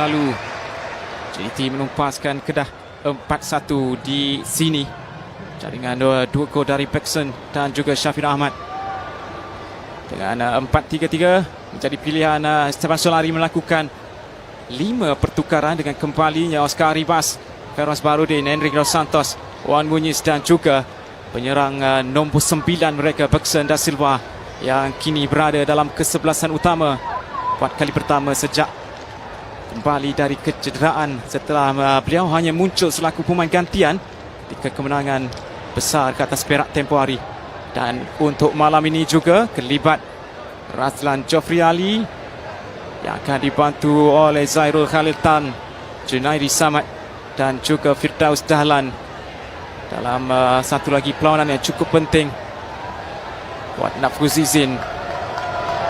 lalu. JDT menumpaskan Kedah 4-1 di sini. Jaringan dua gol dari Paxson dan juga Syafir Ahmad. Dengan 4-3-3 menjadi pilihan Esteban Solari melakukan 5 pertukaran dengan kembalinya Oscar Arribas, Feroz Barudin, Enric Dos Santos, Wan Muniz dan juga penyerang nombor 9 mereka Paxson da Silva yang kini berada dalam kesebelasan utama 4 kali pertama sejak kembali dari kecederaan setelah beliau hanya muncul selaku pemain gantian ketika kemenangan besar ke atas Perak tempoh hari. Dan untuk malam ini juga kelibat Razlan Jofri Ali yang akan dibantu oleh Zairul Khalil Tan, Junaidi Samad dan juga Firdaus Dahlan dalam satu lagi perlawanan yang cukup penting buat Nafruzizin.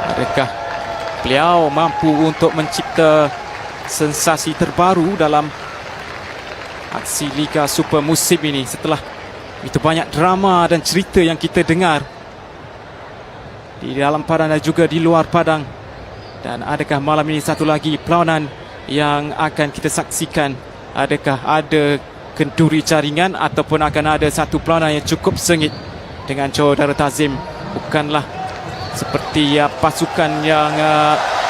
Adakah beliau mampu untuk mencipta sensasi terbaru dalam aksi Liga Super musim ini setelah itu banyak drama dan cerita yang kita dengar di dalam padang dan juga di luar padang? Dan adakah malam ini satu lagi perlawanan yang akan kita saksikan? Adakah ada kenduri jaringan ataupun akan ada satu perlawanan yang cukup sengit dengan Johor Darul Ta'zim? Bukanlah seperti pasukan yang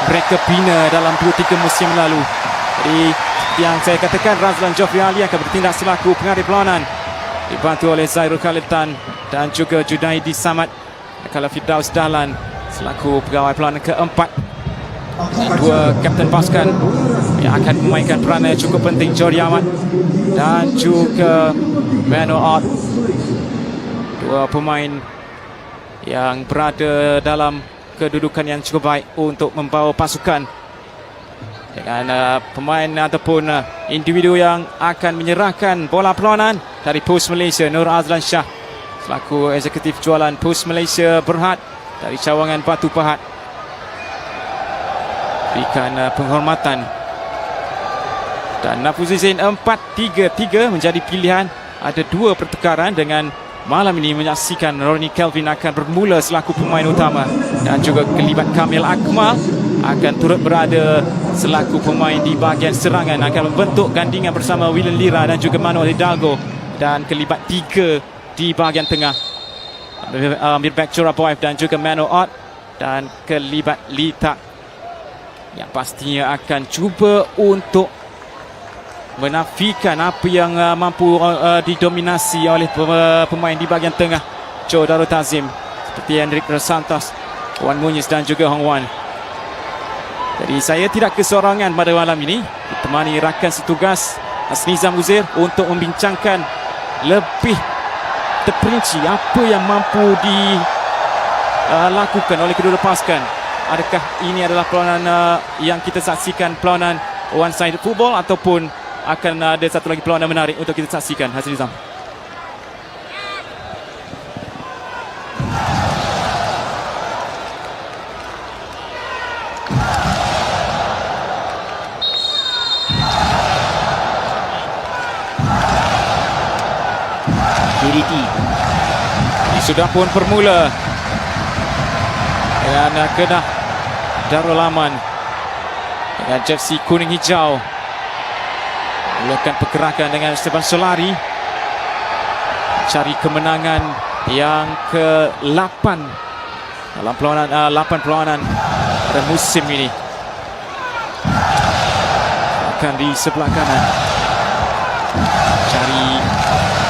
mereka bina dalam 2-3 musim lalu. Jadi yang saya katakan, Razlan Jofri Ali akan bertindak selaku pengadil perlawanan dibantu oleh Zairul Khalil Tan dan juga Junaidi Samad. Kalau Firdaus Dahlan selaku pegawai perlawanan keempat. Dua kapten pasukan yang akan memainkan peranan yang cukup penting, Jody Ahmad dan juga Mano Art. Dua pemain yang berada dalam kedudukan yang cukup baik untuk membawa pasukan dengan pemain ataupun individu yang akan menyerahkan bola perlawanan dari Pos Malaysia. Nur Azlan Shah selaku eksekutif jualan Pos Malaysia Berhad dari cawangan Batu Pahat berikan penghormatan. Dan Nafruzizin 4-3-3 menjadi pilihan. Ada 2 pertukaran dengan malam ini menyaksikan Ronnie Kelvin akan bermula selaku pemain utama dan juga kelibat Kamil Akmal akan turut berada selaku pemain di bahagian serangan, akan membentuk gandingan bersama William Lira dan juga Manuel Hidalgo, dan kelibat 3 di bahagian tengah Mirbek Churapoev dan juga Mano Art, dan kelibat Lita yang pastinya akan cuba untuk menafikan apa yang mampu didominasi oleh pemain di bahagian tengah Johor Darul Ta'zim seperti Enric Dos Santos, Wan Muniz dan juga Hong Wan. Jadi saya tidak kesorangan pada malam ini, ditemani rakan setugas Hasnizam Uzair untuk membincangkan lebih terperinci apa yang mampu dilakukan oleh kedua pasukan. Adakah ini adalah perlawanan yang kita saksikan perlawanan one-sided football ataupun akan ada satu lagi perlawanan menarik untuk kita saksikan? Hasnizam. JDT sudah pun bermula dengan Kedah Darul Aman dengan jersey kuning hijau. Mulakan pergerakan dengan Esteban Solari cari kemenangan yang ke-8 dalam perlawanan 8 perlawanan pada musim ini. Akan di sebelah kanan cari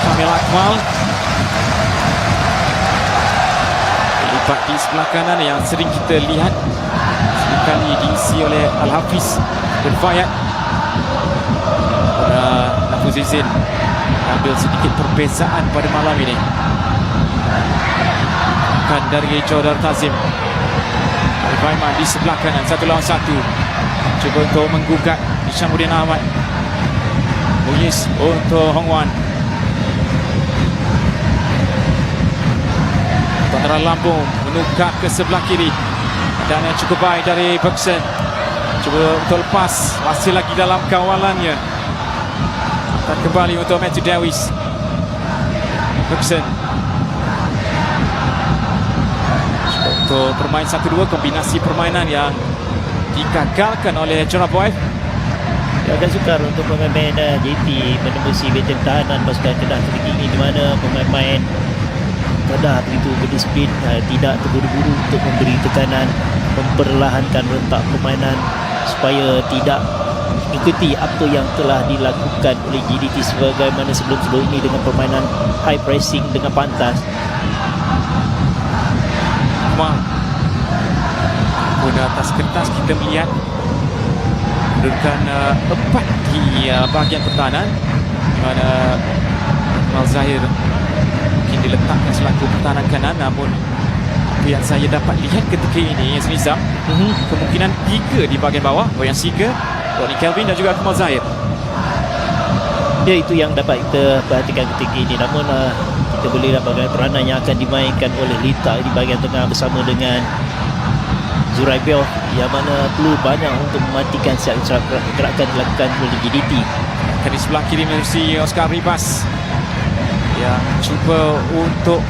Kamil Akmal, terlibat di sebelah kanan yang sering kita lihat sekali diisi oleh Al-Hafiz bin Fayad. Nafruzizin ambil sedikit perbezaan pada malam ini. Akan dari Johor Darul Ta'zim, Al-Faiman di sebelah kanan 1 lawan 1, cuba untuk menggugat Hishamuddin Ahmad. Muniz untuk Hong Wan. Tentara Lampung menukar ke sebelah kiri dan yang cukup baik dari Paxson. Cuba untuk lepas, masih lagi dalam kawalannya. Dan kembali untuk Matthew Dewis. Paxson untuk bermain 1-2, kombinasi permainan yang digagalkan oleh Churapoev. Agak sukar untuk pemain-pemain JT menembusi benteng pertahanan pasukan Kedah ketika ini, di mana pemain-pemain Kedah begitu berdisiplin, tidak terburu-buru untuk memberi tekanan, memperlahankan rentak permainan supaya tidak mengikuti apa yang telah dilakukan oleh JDT sebagaimana sebelum-sebelum ini dengan permainan high pressing dengan pantas. Pada atas kertas kita melihat kedudukan 4 di bahagian pertahanan, di mana Mal Zahir mungkin diletakkan selaku pertahanan kanan, namun apa yang saya dapat lihat ketika ini Nizam, kemungkinan 3 di bahagian bawah, Boyan Siga, Ronnie Kelvin dan juga Mal Zahir. Ya, itu yang dapat kita perhatikan ketika ini. Namun kita boleh lihat bagaimana peranan yang akan dimainkan oleh Lita di bahagian tengah bersama dengan Zuraibel, yang mana perlu banyak untuk mematikan setiap gerakan dilakukan oleh JDT. Di sebelah kiri menerusi Oscar Ribas yang cuba untuk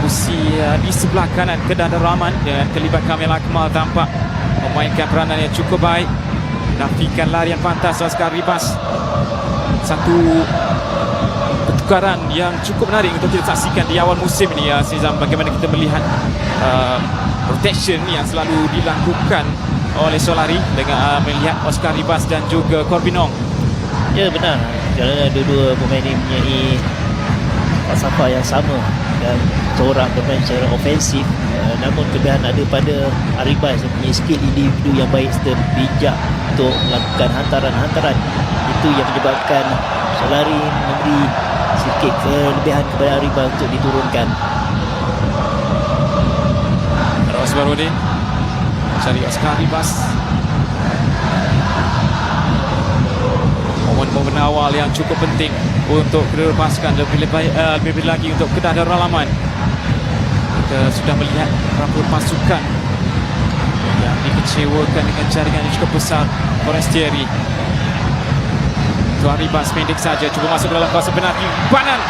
usi di sebelah kanan Kedah Darul Aman dengan kelibat Kamil Akmal tampak memainkan peranan yang cukup baik, menafikan larian pantas Oscar Ribas. Satu pertukaran yang cukup menarik untuk kita saksikan di awal musim ini ya Nizam, bagaimana kita melihat rotation yang selalu dilakukan oleh Solari dengan melihat Oscar Ribas dan juga Corbinong. Ya, benar, kerana dua-dua pemain ini mempunyai falsafah yang sama dan seorang bermain secara ofensif, namun kelebihan ada pada Aribas yang punya skill individu yang baik serta bijak untuk melakukan hantaran-hantaran. Itu yang menyebabkan Solari memberi sedikit kelebihan kepada Aribas untuk diturunkan. Rosbarudin cari Oscar Ribas. Momen-momen awal yang cukup penting untuk kedua pasukan, lebih lagi untuk Kedah Darul Aman. Kita sudah melihat beberapa pasukan yang dikecewakan dengan jaringan yang cukup besar Forestieri. Tuan Ribas pendek saja, cuba masuk ke dalam kawasan penalti, Banan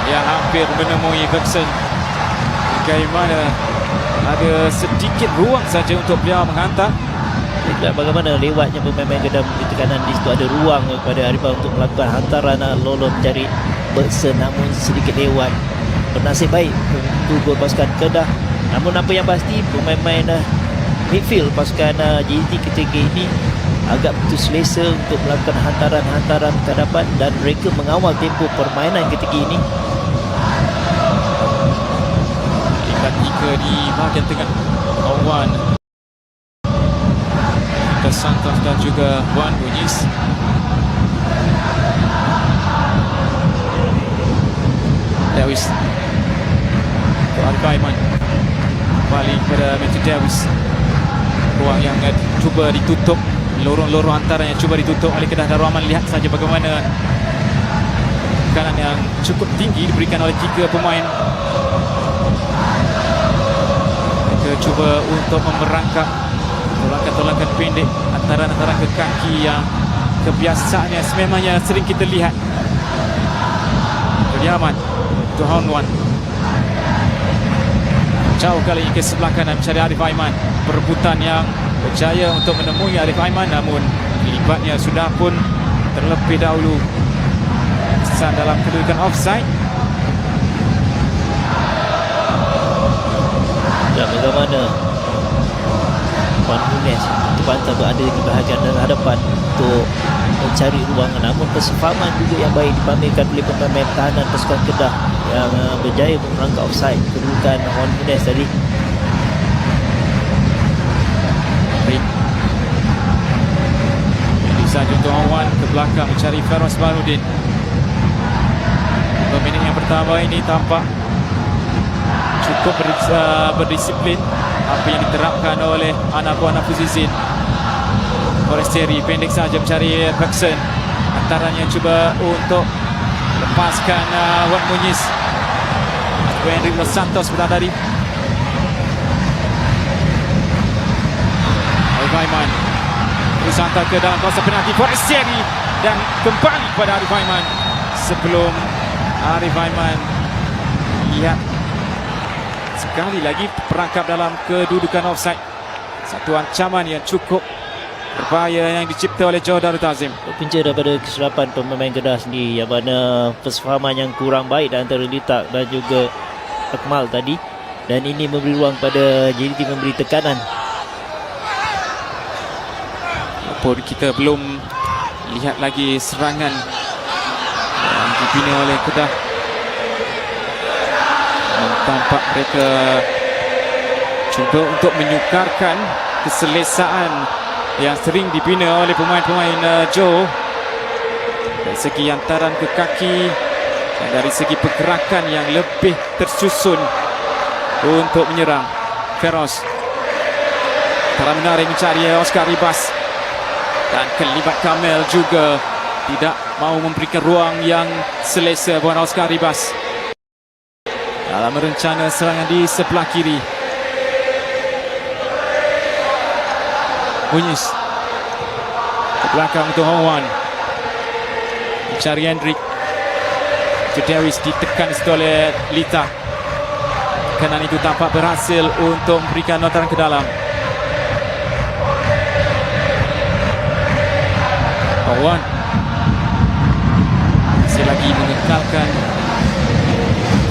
yang hampir menemui Bergson. Bagaimana ada sedikit ruang saja untuk beliau menghantar. Bagaimana lewatnya pemain-pemain Kedah memberi tekanan di situ, ada ruang kepada Arifah untuk melakukan hantaran Lolo mencari Bergson, namun sedikit lewat. Bernasib baik untuk gol pasukan Kedah. Namun apa yang pasti pemain-pemain midfield pasukan JDT ketika ini agak putus selesa untuk melakukan hantaran-hantaran ke hadapan dan mereka mengawal tempo permainan ketika ini. Ikat 3 di bahagian tengah, Owan Santos dan juga Wan Muñiz. Dewis Arif Aiman kembali kepada Matthew Dewis. Ruang yang cuba ditutup, lorong-lorong antara yang cuba ditutup oleh Kedah Darul Aman. Lihat saja bagaimana tekanan yang cukup tinggi diberikan oleh 3 pemain. Mereka cuba untuk memerangkap tolakan-tolakan pendek antara ke kaki yang kebiasaannya sememangnya sering kita lihat. Kediaman Tuhan Wan jauh kali ke sebelah kanan mencari Arif Aiman. Perebutan yang berjaya untuk menemui Arif Aiman, namun kelibatnya sudah pun terlebih dahulu kesan dalam kedudukan offside. Dan bagaimana Wan Muñiz terpantau berada di bahagian hadapan untuk mencari ruangan, namun kesefahaman juga yang baik dipamerkan oleh pemain pertahanan pasukan Kedah yang berjaya merangkak offside kedudukan Wan Muñiz tadi. Bisa untuk Wan ke belakang mencari Feroz Barudin. Minit yang pertama ini tampak cukup berdisiplin apa yang diterapkan oleh anak buah Nafuzizin. Forestieri pendek saja mencari Bergson, antaranya cuba untuk lepaskan Wan Muñiz. Henry Los Santos berada di Arif Aiman terus hantar ke dalam kawasan penalti Forestieri dan kembali kepada Arif Aiman. Sebelum Arif Aiman lihat sekali lagi perangkap dalam kedudukan offside. Satu ancaman yang cukup berbahaya yang dicipta oleh Joe Darul Tazim. Punca daripada kesilapan pemain Kedah sendiri, yang mana persefahaman yang kurang baik antara Litak dan juga Akmal tadi, dan ini memberi ruang pada JDT memberi tekanan. Walaupun kita belum lihat lagi serangan yang dibina oleh Kedah, tampak mereka cuba untuk menyukarkan keselesaan yang sering dibina oleh pemain-pemain Joe dari segi hantaran ke kaki dan dari segi pergerakan yang lebih tersusun untuk menyerang. Feroz cara menarik mencari Oscar Ribas, dan Kelibat Kamel juga tidak mahu memberikan ruang yang selesa buat Oscar Ribas dalam merencana serangan di sebelah kiri. Muniz ke belakang untuk Hongwan, mencari Hendrik. Dewis ditekan oleh Lita. Tekanan itu tampak berhasil untuk memberikan notaran ke dalam. Hongwan masih lagi mengekalkan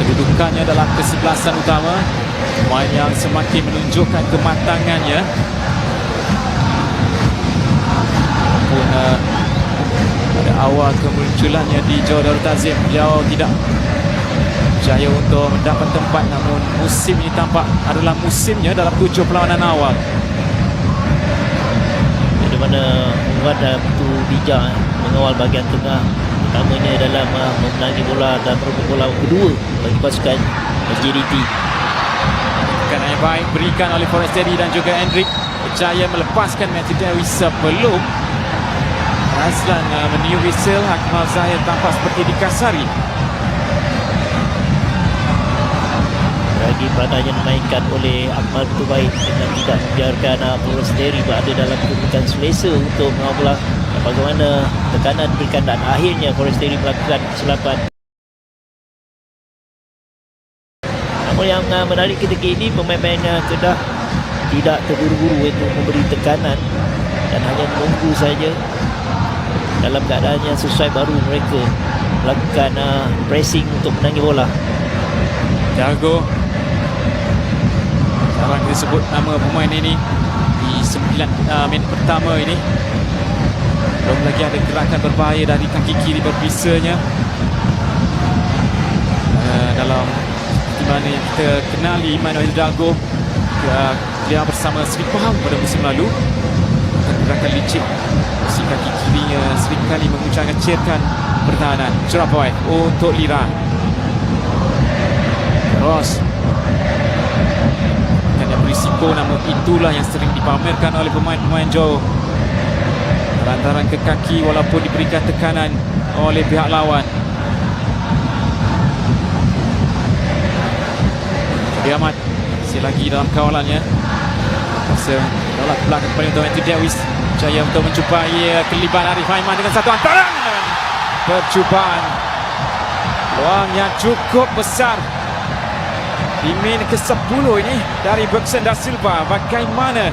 kedudukannya dalam kesebelasan utama. Pemain yang semakin menunjukkan kematangannya. Pada awal kemunculannya di Joe Darul Tazim, beliau tidak berjaya untuk mendapat tempat, namun musim ini tampak adalah musimnya dalam 7 perlawanan awal. Di mana Muhammad begitu bijak mengawal bahagian tengah, utamanya dalam memenangi bola dan merebut bola kedua bagi pasukan JDT. Tekanan yang baik berikan oleh Forestieri dan juga Hendrik, berjaya melepaskan Matthew Dewi sebelum Azlan meniup whistle. Akmal Zahir tampak seperti dikasari. Lagi perananya dimainkan oleh Akmal betul baik dengan tidak membiarkan Forestieri berada dalam kedudukan selesa untuk mengawal bola. Bagaimana tekanan diberikan dan akhirnya Forestieri melakukan kesilapan. Namun yang menarik ketika ini, pemain-pemain Kedah tidak terburu-buru untuk memberi tekanan dan hanya menunggu saja. Dalam keadaan yang sesuai baru mereka melakukan pressing untuk menangi bola. Jago, sekarang kita sebut nama pemain ini di 9 minit pertama ini. Belum lagi ada gerakan berbahaya dari kaki kiri berpisahnya. Dalam di mana yang kita kenali Manuel Hidalgo, dia bersama Sri Pahang pada musim lalu. Gerakan licik si kaki kirinya seringkali menguncang-ngacirkan pertahanan. Surabaya untuk Lira. Ross kan yang berisiko, namun itulah yang sering dipamerkan oleh pemain-pemain Joe. Lantaran ke kaki walaupun diberikan tekanan oleh pihak lawan. Ahmad masih lagi dalam kawalannya. Masa tolak belakang kepada untuk Matthew Dewis, jaya untuk menjumpai Kelibat Arif Aiman dengan satu hantaran. Percubaan peluang yang cukup besar di minit ke-10 ini dari Bergson da Silva. Bagaimana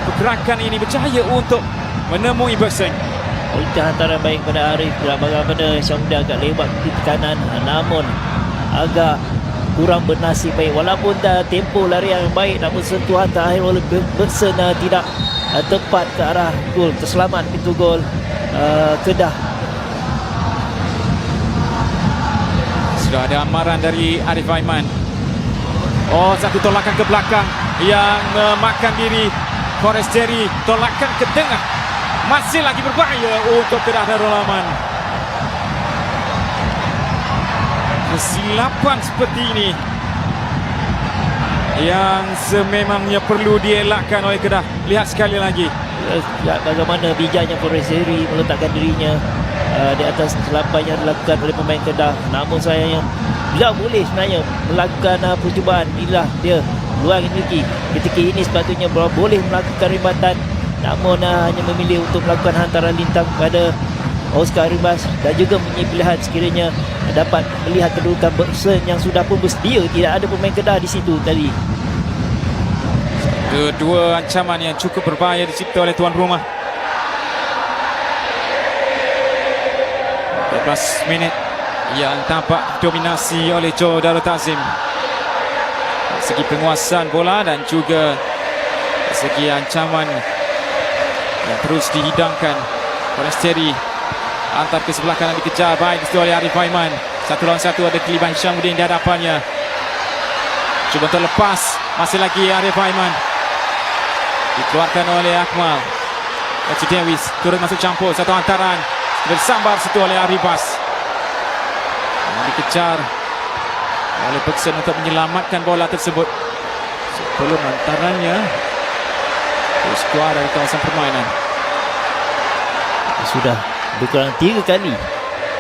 pergerakan ini berjaya untuk menemui Bergson. Kualitas hantaran baik pada Arif, bagaimana Syamda agak lebat di tekanan, namun agak kurang bernasib baik. Walaupun dah tempo larian yang baik, namun sentuhan terakhir oleh Bergson tidak tepat ke arah gol. Terselamat pintu gol Kedah. Sudah ada amaran dari Arif Aiman. Oh, satu tolakan ke belakang yang memakan diri Forestieri. Tolakan ke tengah masih lagi berbahaya untuk Kedah Darul Aman. Kesilapan seperti ini yang sememangnya perlu dielakkan oleh Kedah. Lihat sekali lagi bagaimana bijaknya Forestieri meletakkan dirinya di atas kesilapan yang dilakukan oleh pemain Kedah. Namun sayangnya beliau boleh sebenarnya melakukan percubaan bila dia luar memiliki. Ketika ini sepatutnya boleh melakukan rebatan, namun hanya memilih untuk melakukan hantaran lintang kepada Oscar Ribas, dan juga mempunyai pilihan sekiranya dapat melihat kedudukan Bergson yang sudah pun bersedia. Tidak ada pemain Kedah di situ tadi. Kedua ancaman yang cukup berbahaya dicipta oleh tuan rumah. 15 minit yang tampak dominasi oleh Johor Darul Ta'zim dari segi penguasaan bola dan juga dari segi ancaman yang terus dihidangkan. Forestieri antar ke sebelah kanan, dikejar baik oleh Arif Aiman. 1 lawan 1, ada Keliban Hishamuddin di hadapannya. Cuba terlepas, masih lagi Arif Aiman, dikeluarkan oleh Akmal. Eci Dewis turun masuk campur, satu hantaran bersambar situ oleh Aribas. Dikejar oleh Beksen untuk menyelamatkan bola tersebut sebelum hantarannya terus keluar dari kawasan permainan. Sudah berkurang 3 kali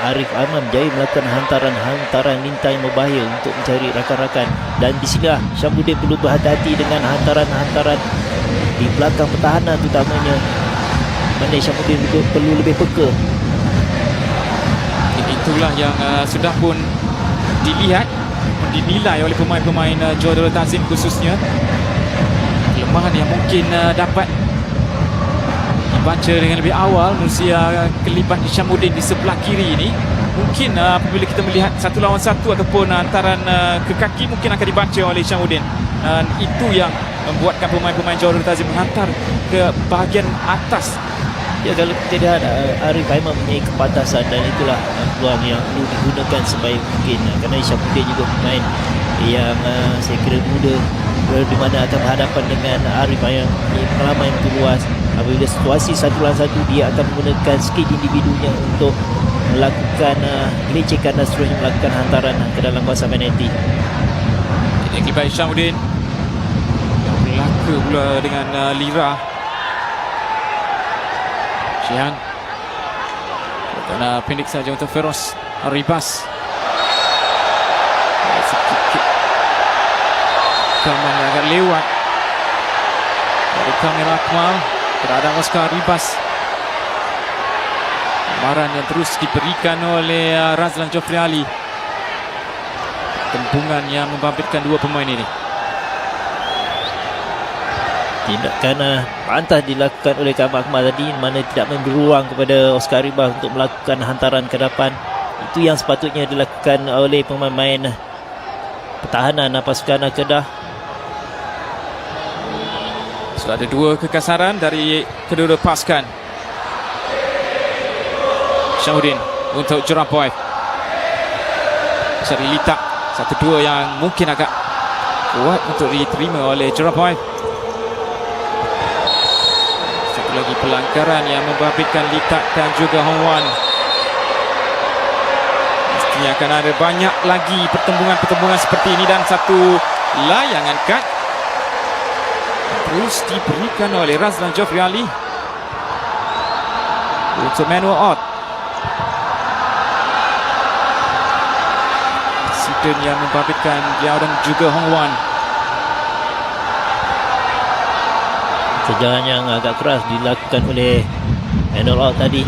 Arif Aiman berjaya melakukan hantaran lintang yang berbahaya untuk mencari rakan-rakan, dan di sini Hishamuddin perlu berhati-hati dengan hantaran-hantaran di belakang pertahanan terutamanya, mana Hishamuddin perlu lebih peka. Itulah yang sudah pun dilihat, dinilai oleh pemain-pemain Johor Darul Ta'zim khususnya. Kelemahan yang mungkin dapat dibaca dengan lebih awal manusia Keliban Hishamuddin di sebelah kiri ini. Mungkin apabila kita melihat 1 lawan 1 ataupun hantaran ke kaki, mungkin akan dibaca oleh Hishamuddin, dan itu yang membuatkan pemain-pemain Johor Darul Ta'zim menghantar ke bahagian atas. Ya, kalau kita lihat Arif Aiman mempunyai kepantasan, dan itulah peluang yang perlu digunakan sebaik mungkin, kerana Hishamuddin juga pemain yang saya kira muda, di mana akan berhadapan dengan Arif Aiman mempunyai pengalaman yang begitu luas. Apabila situasi 1 lawan 1, dia akan menggunakan skill individunya untuk melakukan gelecehkan dan seterusnya melakukan hantaran ke dalam kawasan penalti. Ini Keliban Hishamuddin yang berlaku pula dengan Lira. Syihan kerana pendek saja untuk Feroz Aribas. Sedikit kaman yang agak lewat dari kamera Akmal terhadap Oscar Aribas. Amaran yang terus diberikan oleh Razlan Jofri Ali. Tempungan yang membabitkan dua pemain ini. Tindakan pantas dilakukan oleh Kamal Akmal tadi, mana tidak memberi ruang kepada Oscar Aribas untuk melakukan hantaran ke depan. Itu yang sepatutnya dilakukan oleh pemain-pemain pertahanan pasukan Kedah. Sudah ada 2 kekasaran dari kedua-dua pasukan. Hishamuddin untuk Jurapoy, cari litak 1-2 yang mungkin agak kuat untuk diterima oleh Jurapoy. Satu lagi pelanggaran yang membabitkan litak dan juga Hong Wan. Mestinya akan ada banyak lagi pertembungan-pertembungan seperti ini, dan satu layangan kad terus diberikan oleh Razlan Jofri Ali untuk Manuel Ott. Insiden yang membabitkan beliau dan juga Hong Wan. Kejaran yang agak keras dilakukan oleh Manuel Ott tadi,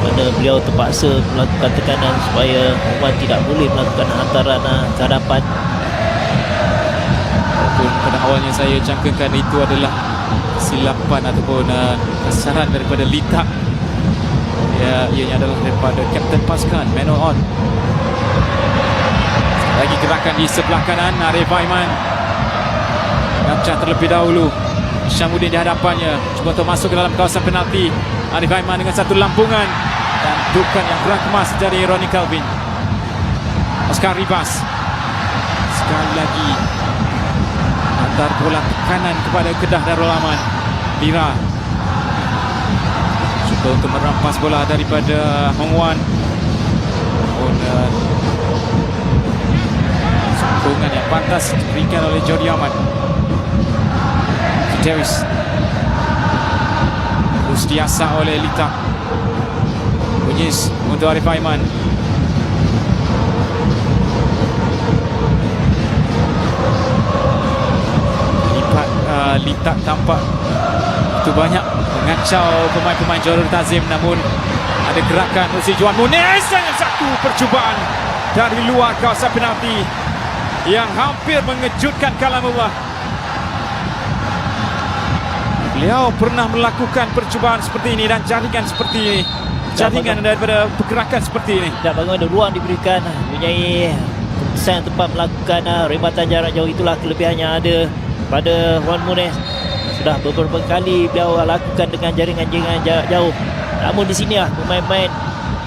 mana beliau terpaksa melakukan tekanan supaya Hong Wan tidak boleh melakukan hantaran ke hadapan. Pada awalnya saya jangkakan itu adalah silapan ataupun kasaran daripada litak. Ya, ianya adalah daripada kapten pasukan Manuel Ott. Lagi gerakan di sebelah kanan, Arif Aiman ngacah terlebih dahulu. Hishamuddin di hadapannya, cuba untuk masuk ke dalam kawasan penalti. Arif Aiman dengan satu lampungan dan dukan yang kurang kemas dari Ronnie Kelvin. Oscar Aribas sekali lagi antar bola tekanan kepada Kedah Darul Aman. Lira cuba untuk merampas bola daripada Hong Wan. Sokongan yang pantas diberikan oleh Jody Ahmad. Dewis terus diasah oleh Lita. Bunyis untuk Arif Aiman. Lita tampak itu banyak mengacau pemain-pemain Johor Darul Ta'zim, namun ada gerakan Hussein Juan Muniz dengan satu percubaan dari luar kawasan penalti yang hampir mengejutkan kalam Allah. Beliau pernah melakukan percubaan seperti ini dan jaringan seperti ini. jaringan daripada pergerakan seperti ini. Dan bagaimana ruang diberikan, mempunyai keputusan yang tepat melakukan rebatan jarak jauh. Itulah kelebihan yang ada pada Juan Muniz. Sudah beberapa kali beliau lakukan dengan jaringan-jaringan jarak jauh. Namun di sini pemain-pemain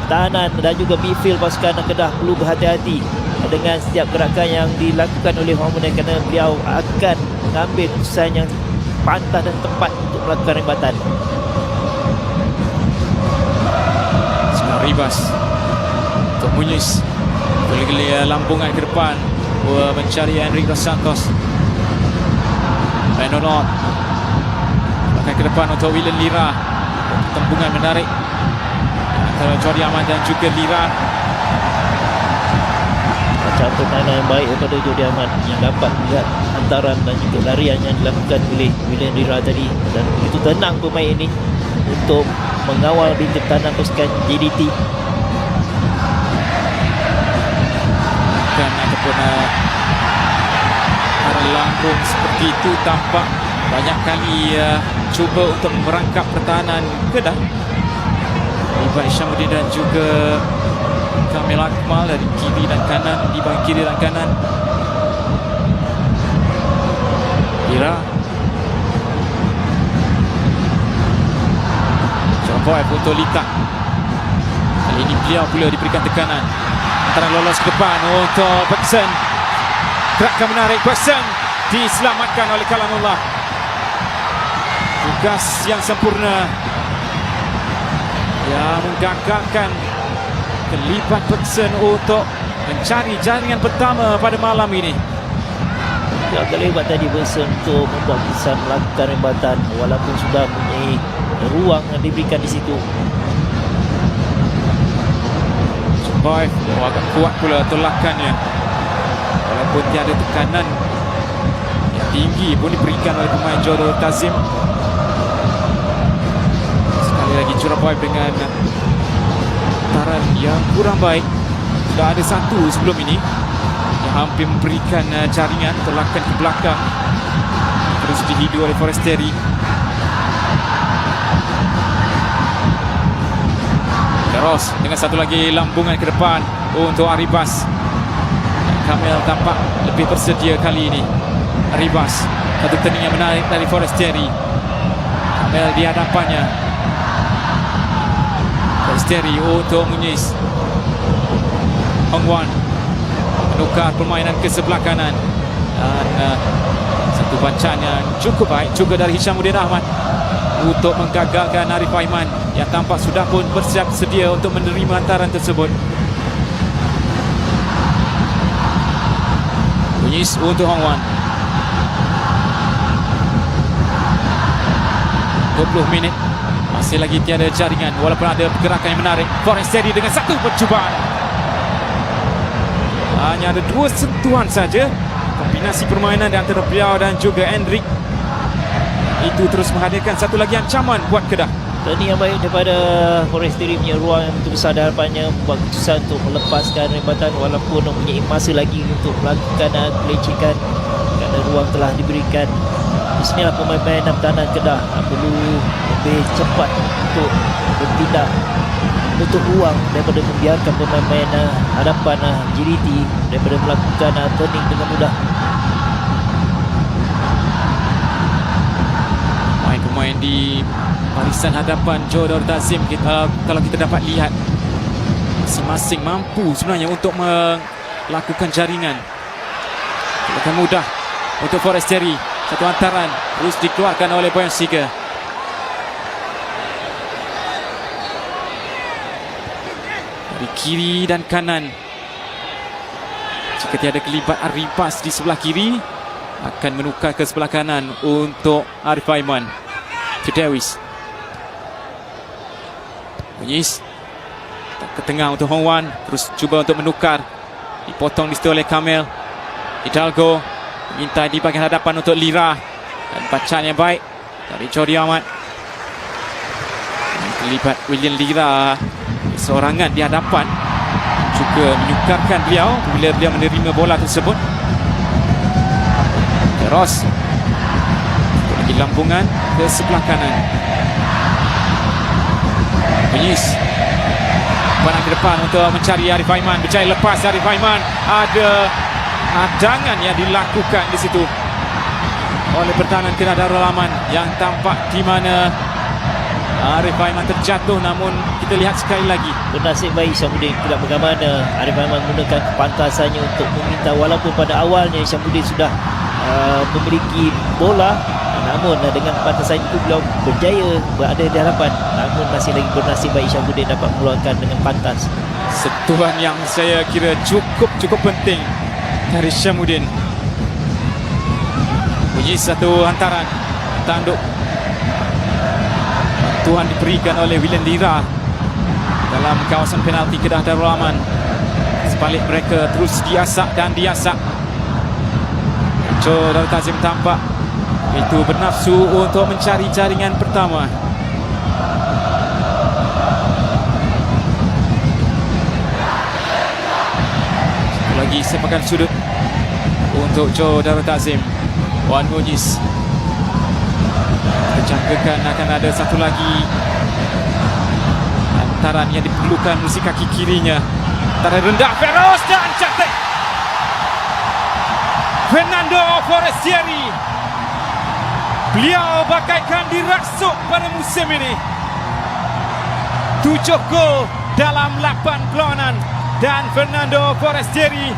pertahanan dan juga midfield pasukan Kedah perlu berhati-hati dengan setiap gerakan yang dilakukan oleh Juan Muniz, kerana beliau akan mengambil keputusan yang pantas dan tepat untuk melakukan rebatan. Ribas untuk Muniz, geli-geli lampungan ke depan mencari Enric Dos Santos. Benonot bahkan ke depan untuk William Lira. Tempungan menarik antara Jordi Amat dan juga Lira. Macam permainan yang baik daripada Jordi Amat yang dapat melihat hantaran dan juga larian yang dilakukan oleh William Lira tadi, dan begitu tenang pemain ini untuk mengawal bintang pertahanan pasukan JDT. Dan ataupun arah lambung seperti itu tampak banyak kali cuba untuk merangkap pertahanan Kedah. Ivan Isyamuddin dan juga Kamil Akmal dari kiri dan kanan, di bahagian kiri dan kanan. Lira Boy untuk Lita. Kali ini beliau pula diberikan tekanan. Antara lolos ke depan untuk Bergson. Gerakan menarik Bergson diselamatkan oleh Kalamullah. Tugas yang sempurna yang menggagalkan kelipat Bergson untuk mencari jaringan pertama pada malam ini. Dia agak lebat tadi Bergson untuk membuat kesan melakukan rebatan walaupun sudah mempunyai ruang yang diberikan di situ. Boy agak kuat pula tolakannya, walaupun tiada tekanan yang tinggi pun diberikan oleh pemain Jodor Tazim. Sekali lagi Juraboy dengan taran yang kurang baik. Sudah ada satu sebelum ini yang hampir memberikan jaringan, tolakan ke belakang, terus dihidu oleh Forestieri. Ross dengan satu lagi lambungan ke depan untuk Arribas. Kamil tampak lebih bersedia kali ini. Arribas, satu turning yang menarik dari Forestieri. Kamil di hadapannya. Forestieri untuk Muniz. Hong Wan menukar permainan ke sebelah kanan, dan satu bacaan yang cukup baik juga dari Hishamuddin Ahmad untuk menggagalkan Arif Aiman yang tampak sudah pun bersiap sedia untuk menerima hantaran tersebut. Muniz untuk Hong Wan. 20 minit masih lagi tiada jaringan walaupun ada pergerakan yang menarik. Forestieri dengan satu percubaan. Hanya ada dua sentuhan saja. Kombinasi permainan di antara beliau dan juga Enric itu terus menghadirkan satu lagi ancaman buat Kedah. Turning yang baik daripada Forestieri punya ruang yang begitu besar di hadapannya, membuat keputusan untuk melepaskan rebatan walaupun mempunyai masa lagi untuk melakukan kelecekan kerana ruang telah diberikan. Di sinilah pemain-pemain pertahanan Kedah perlu lebih cepat untuk bertindak, untuk ruang daripada membiarkan pemain-pemain hadapan JDT daripada melakukan turning dengan mudah. Pemain di barisan hadapan Jodor Tazim, kalau kita dapat lihat masing-masing mampu sebenarnya untuk melakukan jaringan. Akan mudah untuk Forestieri. Satu hantaran terus dikeluarkan oleh Boyan Siga. Dari kiri dan kanan, jika tiada kelibat Arribas di sebelah kiri, akan menukar ke sebelah kanan untuk Arif Aiman. Kedewis. Muniz ke tengah untuk Hong Wan, terus cuba untuk menukar, dipotong di situ oleh Kamil. Hidalgo minta di bahagian hadapan untuk Lira, dan bacaan yang baik dari Jordi Amat. Terlibat William Lira seorangan di hadapan, juga menyukarkan beliau bila beliau menerima bola tersebut. Ross lagi lambungan ke sebelah kanan. Muniz Panah ke depan untuk mencari Arif Aiman. Berjaya lepas Arif Aiman. Ada hadangan yang dilakukan di situ oleh pertahanan Kedah Darul Aman, yang tampak di mana Arif Aiman terjatuh. Namun kita lihat sekali lagi, bernasib baik Syamuddin, tidak bagaimana Arif Aiman menggunakan kepantasannya untuk meminta, walaupun pada awalnya Syamuddin sudah memiliki bola, namun dengan kepantasan itu beliau berjaya berada di hadapan. Namun masih lagi bernasib baik Syamuddin dapat mengeluarkan dengan pantas. sentuhan yang saya kira cukup penting dari Syamuddin. Bunyi satu hantaran tanduk. Tuhan diberikan oleh William Lira dalam kawasan penalti Kedah Darul Aman. Sebalik mereka terus diasak dan diasak. Darul Tazim tampak itu bernafsu untuk mencari jaringan pertama. Satu lagi sepakan sudut untuk Darul Tazim. Wan Mujiz terjangkakan akan ada satu lagi hantaran yang diperlukan musim kaki kirinya. Hantaran rendah Feroz dan cantik. Fernando Forestieri, beliau bagaikan dirasuk pada musim ini. 7 gol dalam 8 perlawanan, dan Fernando Forestieri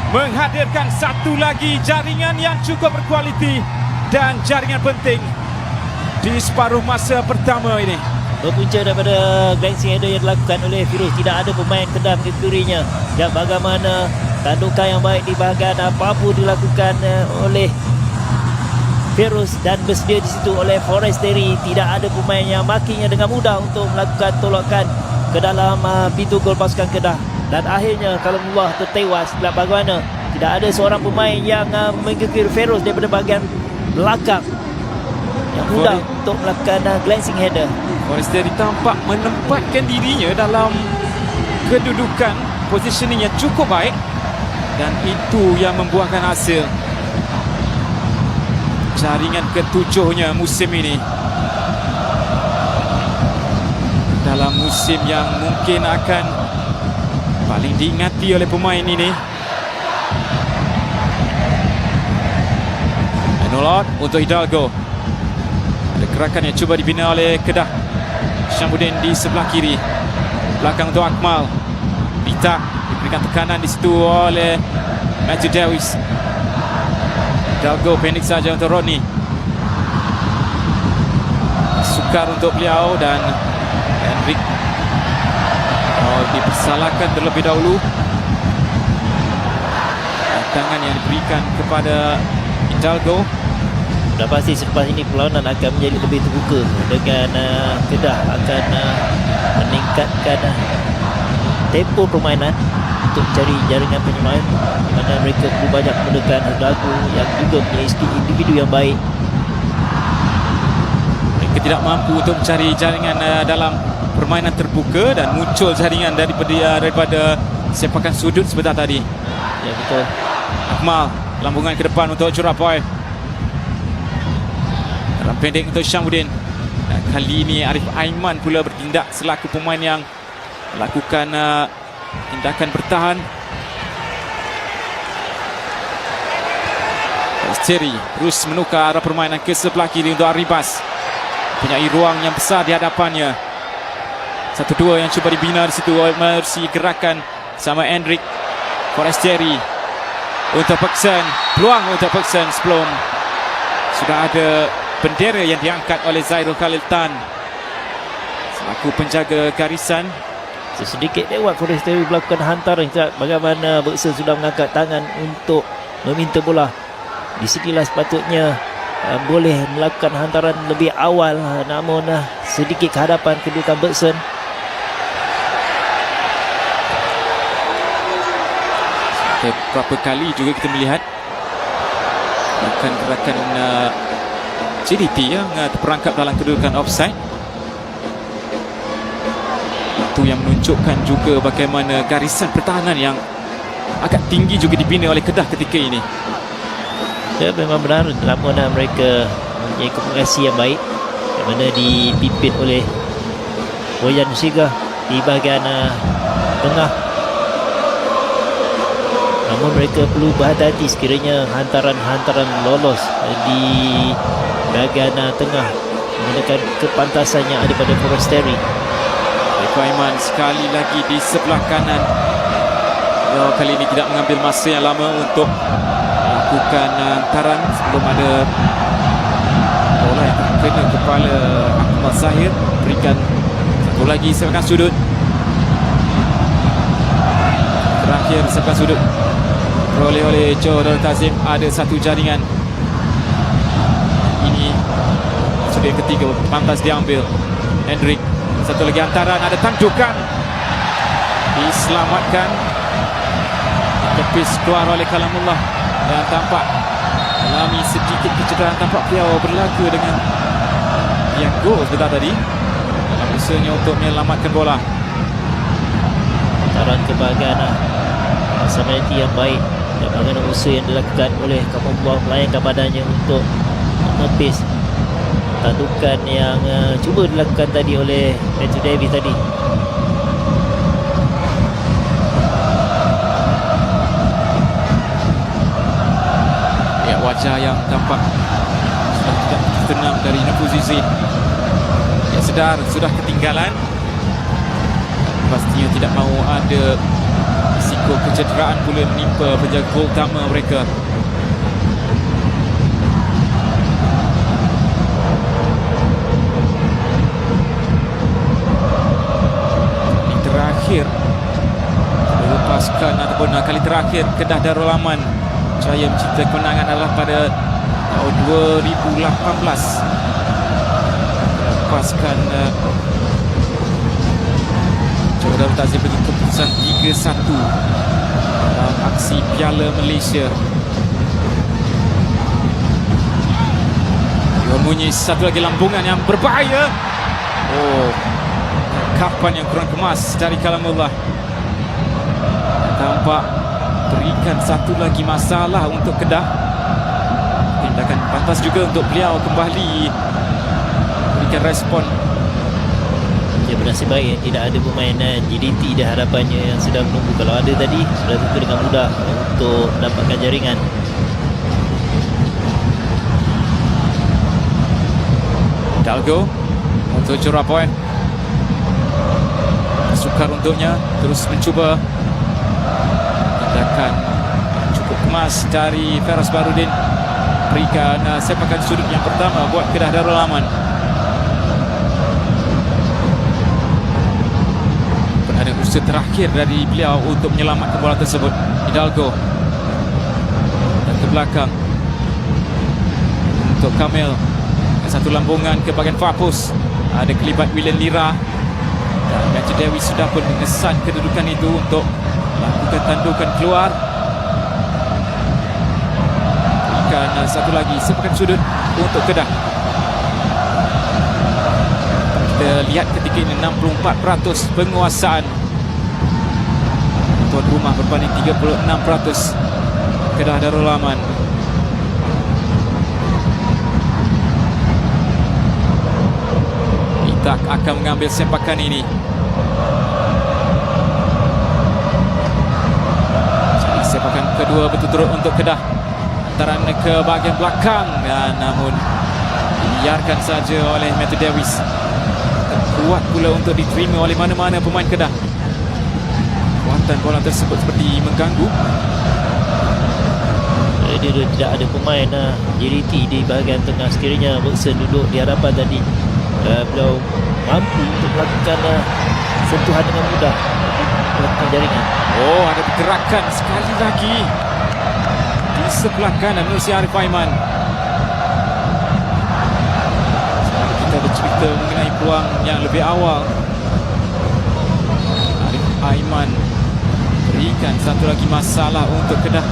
menghadirkan satu lagi jaringan yang cukup berkualiti dan jaringan penting di separuh masa pertama ini. Berpunca daripada glancing header yang dilakukan oleh Firuz. Tidak ada pemain Kedah mengikutinya. Dan bagaimana tandukan yang baik di bahagian apa-apa dilakukan oleh Firuz, dan bersedia di situ oleh Forestieri. Tidak ada pemain yang makinya dengan mudah untuk melakukan tolokan ke dalam pintu gol pasukan Kedah. Dan akhirnya Kalamullah tertewas. Bagaimana tidak ada seorang pemain yang mengikut Firuz daripada bahagian belakang yang mudah untuk melakukan glancing header. Forestieri tampak menempatkan dirinya dalam kedudukan positioning yang cukup baik, dan itu yang membuahkan hasil. Jaringan ketujuhnya musim ini, dalam musim yang mungkin akan paling diingati oleh pemain ini. Menolak untuk Hidalgo. Ada gerakan yang cuba dibina oleh Kedah. Syamuddin di sebelah kiri, belakang untuk Akmal. Bita diberikan tekanan di situ oleh Matthew Davis. Hidalgo pendek saja untuk Rodney. Sukar untuk beliau, dan Henrik dipersalahkan terlebih dahulu. Tangan yang diberikan kepada Hidalgo. Dah pasti selepas ini perlawanan akan menjadi lebih terbuka, dengan Kedah akan meningkatkan tempo permainan untuk mencari jaringan penyemayan, di mana mereka perlu banyak menggunakan Hidalgo yang juga punya individu yang baik. Mereka tidak mampu untuk mencari jaringan dalam permainan terbuka, dan muncul jaringan daripada sepakan sudut sebentar tadi. Ya, betul. Akmal, lambungan ke depan untuk Jurapoy. Dalam pendek untuk Syamuddin. Dan kali ini Arif Aiman pula bertindak selaku pemain yang melakukan tindakan bertahan. Forestieri terus menukar arah permainan ke sebelah kiri untuk Arribas. Punyai ruang yang besar di hadapannya. 1-2 yang cuba dibina di situ oleh Mercy, gerakan sama Hendrik. Forestieri untuk Peksen. Peluang untuk Peksen sebelum sudah ada bendera yang diangkat oleh Zairul Khalil Tan selaku penjaga garisan. Sedikit lewat Forestieri melakukan hantaran. Bagaimana Beksa sudah mengangkat tangan untuk meminta bola. Di sinilah sepatutnya boleh melakukan hantaran lebih awal, namun sedikit kehadapan kedudukan Beksa. Beberapa kali juga kita melihat gerakan JDT yang terperangkap dalam kedudukan offside. Itu yang menunjukkan juga bagaimana garisan pertahanan yang agak tinggi juga dibina oleh Kedah ketika ini. Ya, memang benar, namun mereka mempunyai komunikasi yang baik, yang mana dipimpin oleh Boyan Siga. di bahagian tengah. Namun mereka perlu berhati-hati sekiranya hantaran-hantaran lolos di bahagian tengah menggunakan kepantasan yang ada pada Forestieri. Aiman sekali lagi di sebelah kanan. Kali ini tidak mengambil masa yang lama untuk melakukan hantaran sebelum ada bola yang kena kepala Ahmad Zahir. Berikan satu lagi sepakan sudut. Terakhir sepakan sudut peroleh oleh Joe Darul Tazim. Ada satu jaringan. Ini sudut yang ketiga pantas diambil. Hendrik, satu lagi hantaran, ada tandukan, diselamatkan, tepis keluar oleh Kalamullah dan tampak alami sedikit kecederaan. Tampak beliau berlaku dengan yang gol sebentar tadi dalam usahanya untuk menyelamatkan bola. Hantaran ke bahagian Samanati yang baik dan bagaimana usaha yang dilakukan oleh Kalamullah melayangkan badannya untuk menepis tandukan yang cuba dilakukan tadi oleh Matthew Davis tadi. Ya, wajah yang tampak sudah tidak tenang dari Nafuzi Zain. Ya, sedar sudah ketinggalan. Pastinya tidak mahu ada risiko kecederaan pula menimpa penjaga gol utama mereka. Terakhir melepaskan ataupun kali terakhir Kedah Darul Aman jaya mencipta kemenangan adalah pada tahun 2018. Lepaskan Joe Darul Tazim dengan keputusan 3-1 dalam aksi Piala Malaysia. Iwan Muniz, satu lagi lambungan yang berbahaya. Kapan yang kurang kemas dari Kalamullah. Tampak berikan satu lagi masalah untuk Kedah. Tindakan pantas juga untuk beliau kembali berikan respon. Dia bernasib baik tidak ada pemain JDT di hadapannya yang sedang menunggu. Kalau ada tadi sudah tentu dengan mudah untuk dapatkan jaringan. Hidalgo untuk curah poin. Sukar untuknya terus mencuba. Tindakan cukup kemas dari Feras Barudin. Berikan sepakan sudut yang pertama buat Kedah Darul Aman. Ada usaha terakhir dari beliau untuk menyelamatkan bola tersebut. Hidalgo dan ke belakang untuk Kamil. Satu lambungan ke bahagian Fapus. Ada kelibat William Lira. Dan Matthew Dewi sudah pun mengesan kedudukan itu untuk lakukan tandukan keluar. Berikan satu lagi sepakan sudut untuk Kedah. Kita lihat ketika ini 64% penguasaan tuan rumah berbanding 36% Kedah Darul Aman. Itak akan mengambil sepakan ini. Jadi sepakan kedua berturut-turut untuk Kedah. Hantaran ke bahagian belakang dan namun dibiarkan saja oleh Matthew Davis. Kuat pula untuk diterima oleh mana-mana pemain Kedah. Kuatan bola tersebut seperti mengganggu. Dia tidak ada pemain JDT di bahagian tengah. Sekiranya Berkson duduk di hadapan tadi, beliau mampu untuk melakukan sentuhan dengan mudah, melakukan jaringan. Ada pergerakan sekali lagi di sebelah kanan Nursi Arif Aiman. Sekarang kita bercerita mengenai peluang yang lebih awal. Arif Aiman berikan satu lagi masalah untuk Kedah.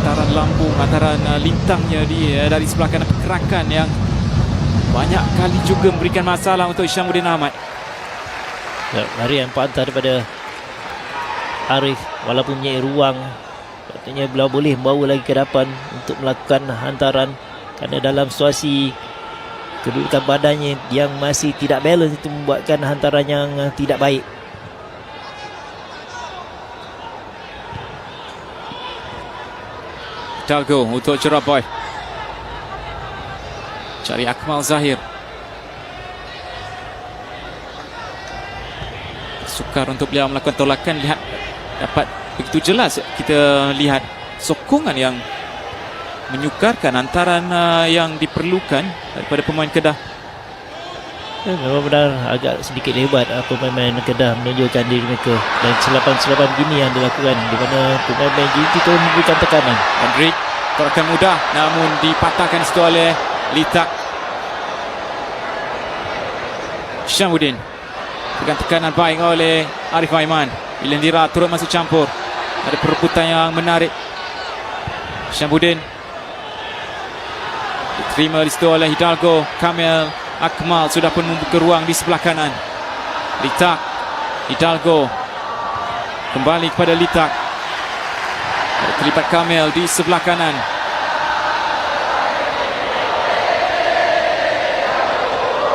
Hantaran lambung, hantaran lintangnya dari sebelah kanan, pergerakan yang banyak kali juga memberikan masalah untuk Isyamuddin Ahmad. Larian pantas daripada Arif walaupun punya ruang, katanya beliau boleh membawa lagi ke depan untuk melakukan hantaran, kerana dalam situasi kedudukan badannya yang masih tidak balance itu membuatkan hantaran yang tidak baik. Hidalgo untuk Jeraboy. Cari Akmal Zahir. Sukar untuk beliau melakukan tolakan. Lihat, dapat begitu jelas kita lihat sokongan yang menyukarkan hantaran yang diperlukan daripada pemain Kedah. Memang benar agak sedikit hebat pemain Kedah menunjukkan diri mereka, dan selapan-selapan begini yang dilakukan di mana pemain JT itu memberikan tekanan. Hendrik, tolakan mudah namun dipatahkan situ oleh Litak. Syamuddin, dengan tekanan baik oleh Arif Aiman. Ilendira turut masuk campur. Ada perebutan yang menarik. Syamuddin diterima di situ oleh Hidalgo. Kamil Akmal sudah pun membuka ruang di sebelah kanan. Litak, Hidalgo kembali kepada Litak. Terlibat Kamil di sebelah kanan.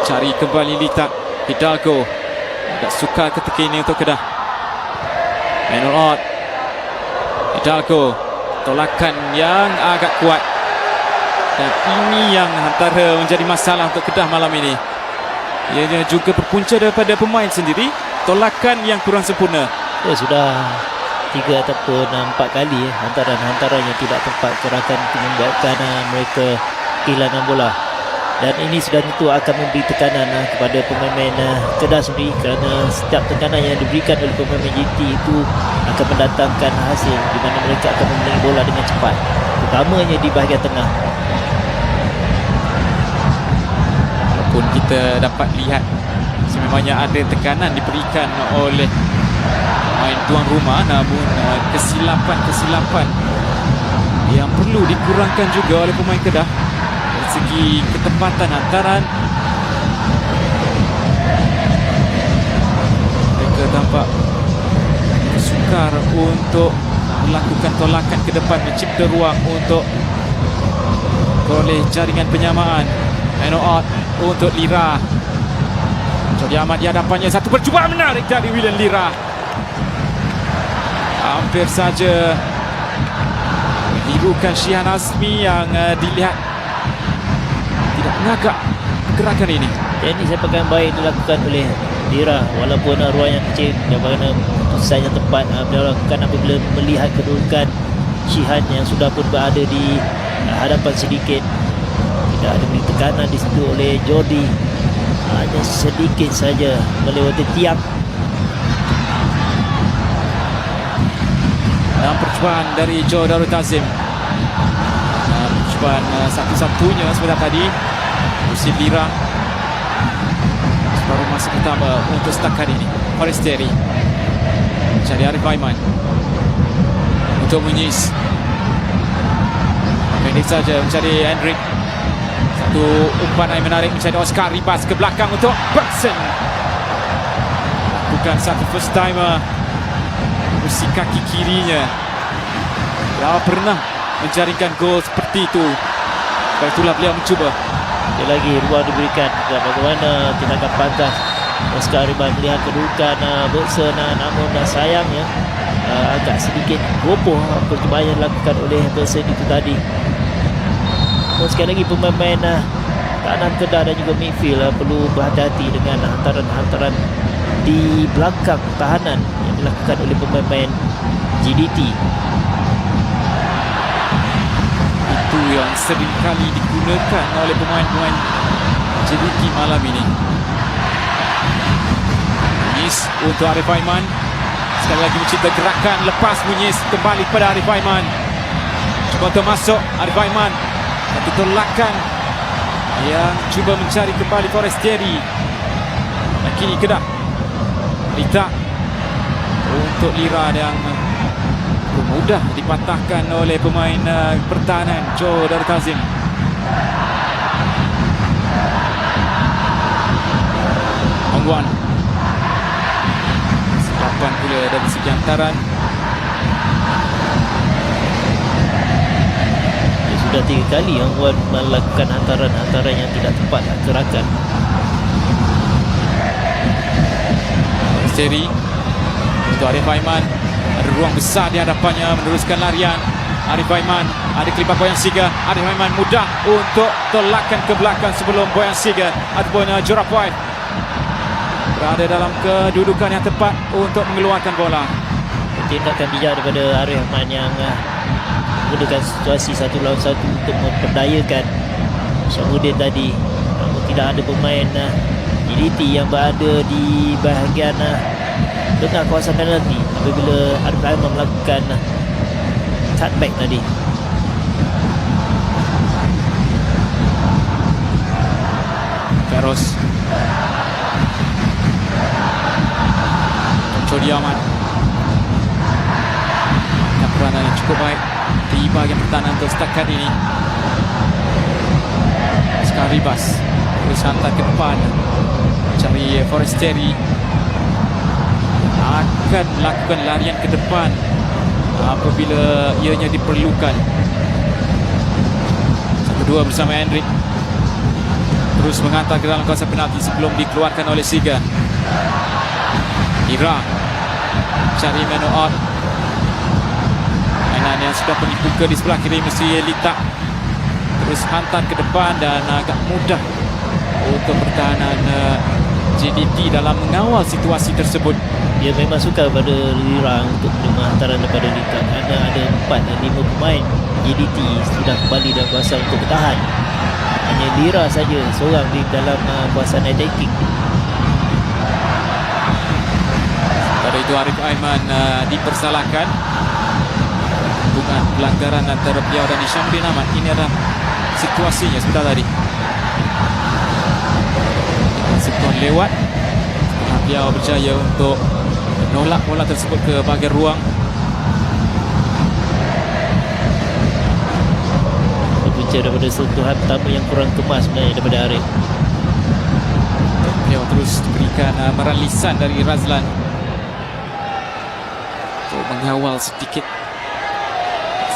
Cari kembali Litak. Hidalgo agak sukar ketika ini untuk Kedah. Manuel Ott. Hidalgo, tolakan yang agak kuat, dan ini yang antara menjadi masalah untuk Kedah malam ini. Ianya juga berpunca daripada pemain sendiri, tolakan yang kurang sempurna. Sudah 3 ataupun 4 kali hantaran-hantaran yang tidak tepat gerakan membuatkan mereka kehilangan bola. Dan ini sudah tentu akan memberi tekanan kepada pemain Kedah sendiri, kerana setiap tekanan yang diberikan oleh pemain JT itu akan mendatangkan hasil di mana mereka akan memelingi bola dengan cepat, terutamanya di bahagian tengah. Walaupun kita dapat lihat sememangnya ada tekanan diberikan oleh pemain tuan rumah, namun kesilapan-kesilapan yang perlu dikurangkan juga oleh pemain Kedah. Dari segi ketepatan hantaran, mereka tampak sukar untuk melakukan tolakan ke depan, mencipta ruang untuk oleh jaringan penyamaan. Manuel Ott untuk Lira. Jody Ahmad di hadapannya, satu percubaan menarik dari William Lira. Hampir saja menirukan Syihan Azmi yang dilihat tidak mengagak gerakan ini. Ini sepakan baik dilakukan oleh Lira, walaupun ruang yang kecil, bagaimana keputusan yang tepat beliau lakukan apabila melihat kedudukan Syihan yang sudah pun berada di hadapan sedikit. Tidak ada beri tekanan di situ oleh Jody, hanya sedikit saja melewati tiang. Dan percubaan dari Joe Darul Tazim, percubaan satu-satunya sebentar tadi. Husin Lira, separuh masa pertama untuk setakat ini. Forestieri cari Arif Aiman untuk Muniz, pendek saja mencari Hendrik. Satu umpan yang menarik mencari Oscar Ribas ke belakang untuk Bergson. Bukan satu first timer. Kursi kaki kirinya dah pernah menjaringkan gol seperti itu. Sebab itulah beliau mencuba. Dia lagi ruang diberikan, dan bagaimana tindakan pantas Oscar Ribas melihat kedudukan Bergson, namun sayangnya agak sedikit roboh percubaan yang dilakukan oleh Bergson itu tadi. Sekali lagi pemain kanan Kedah dan juga midfield perlu berhati-hati dengan hantaran-hantaran di belakang tahanan yang dilakukan oleh pemain JDT. Itu yang sering kali digunakan oleh pemain-pemain JDT malam ini. Muniz untuk Arif Aiman, sekali lagi mencipta gerakan lepas. Muniz kembali kepada Arif Aiman, cuba untuk masuk Arif Aiman. Satu tolakan yang cuba mencari kembali Forestieri. Dan kini Kedah. Litak untuk Lira yang mudah dipatahkan oleh pemain pertahanan Joe Darul Tazim. Ongguan, selapan pula dari segi hantaran. Sudah 3 kali Hang Wan melakukan hantaran-hantaran yang tidak tepat ke rakan. Seri untuk Arif Aiman, ada ruang besar di hadapannya meneruskan larian. Arif Aiman, ada kelipat Boyan Siga. Arif Aiman mudah untuk tolakkan ke belakang sebelum Boyan Siga ataupun Jorapoy berada dalam kedudukan yang tepat untuk mengeluarkan bola. Tindakan bijak daripada Arif Aiman yang menggunakan situasi 1 lawan 1 untuk memperdayakan Syamudin tadi. Namun tidak ada pemain JDT yang berada di bahagian tengah kawasan penalti apabila Arif Aiman melakukan cutback tadi. Feroz Cody Ahmad, peranan yang cukup baik di bahagian pertahanan untuk setakat ini. Skaribas terus hantar ke depan, cari Forestieri, akan melakukan larian ke depan apabila ianya diperlukan. 1-2 bersama Hendrik, terus menghantar ke dalam kawasan penalti sebelum dikeluarkan oleh Siga. Ira cari menu out, mainan yang sudah dibuka di sebelah kiri mesti Lita, terus hantar ke depan dan agak mudah untuk pertahanan JDT dalam mengawal situasi tersebut. Dia memang suka pada Lira untuk menerima hantaran daripada Lita kerana ada 4 dan 5 pemain JDT sudah kembali dalam kawasan untuk bertahan. Hanya Lira saja seorang di dalam kawasan attacking. Pada itu Arif Aiman dipersalahkan hubungan pelanggaran antara beliau dan Syamudin Ahmad. Ini adalah situasinya sebentar tadi. Sentuhan lewat, beliau berjaya untuk menolak bola tersebut ke bahagian ruang. Berpunca daripada sentuhan pertama yang kurang kemas sebenarnya daripada Arif. Beliau terus diberikan amaran lisan dari Razlan untuk mengawal sedikit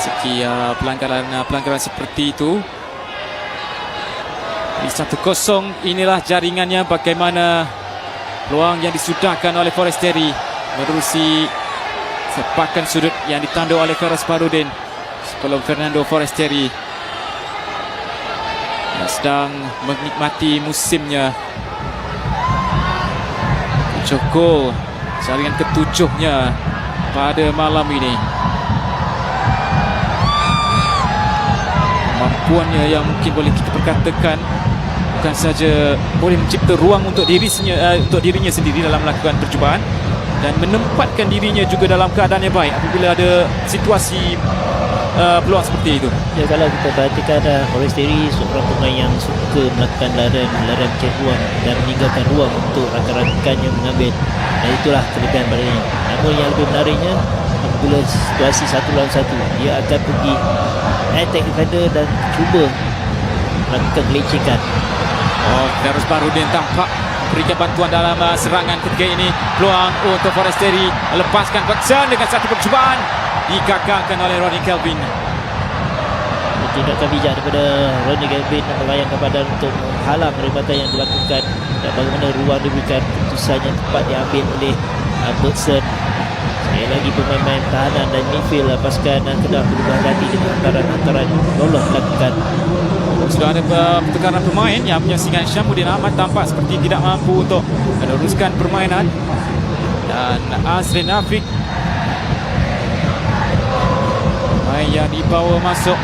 segi pelanggaran seperti itu. Di 1-0 inilah jaringannya, bagaimana peluang yang disudahkan oleh Forestieri menerusi sepakan sudut yang ditandu oleh Feroz Baharudin sebelum Fernando Forestieri yang sedang menikmati musimnya. Joko jaringan ke-7-nya pada malam ini. Kemampuannya yang mungkin boleh kita perkatakan bukan saja boleh mencipta ruang untuk dirinya sendiri dalam melakukan percubaan dan menempatkan dirinya juga dalam keadaan yang baik apabila ada situasi peluang seperti itu. Ya, kalau kita perhatikan Forestieri seorang pemain yang suka melakukan larian mencari ruang dan meninggalkan ruang untuk rakan-rakannya mengambil, dan itulah kelebihan badannya. Namun yang lebih menariknya apabila situasi 1 lawan 1, dia akan pergi attack defender dan cuba melakukan gelecekan. Feroz Baharudin tampak berikan bantuan dalam serangan ketika ini. Peluang untuk Forestieri melepaskan Watson dengan satu percubaan digagalkan oleh Ronnie Kelvin. Tindakan bijak daripada Ronnie Kelvin melayangkan badan untuk menghalang peribatan yang dilakukan dan bagaimana ruang diberikan, keputusan yang tepat diambil oleh Bergson. Sekali lagi pemain-pemain tahanan dan midfield pasukan Kedah perlu berhati dengan hantaran-hantaran lolos dilakukan. Sudah ada pertukaran pemain yang menyaksikan Syamudin Ahmad tampak seperti tidak mampu untuk meneruskan permainan, dan Azrin Afiq pemain yang dibawa masuk,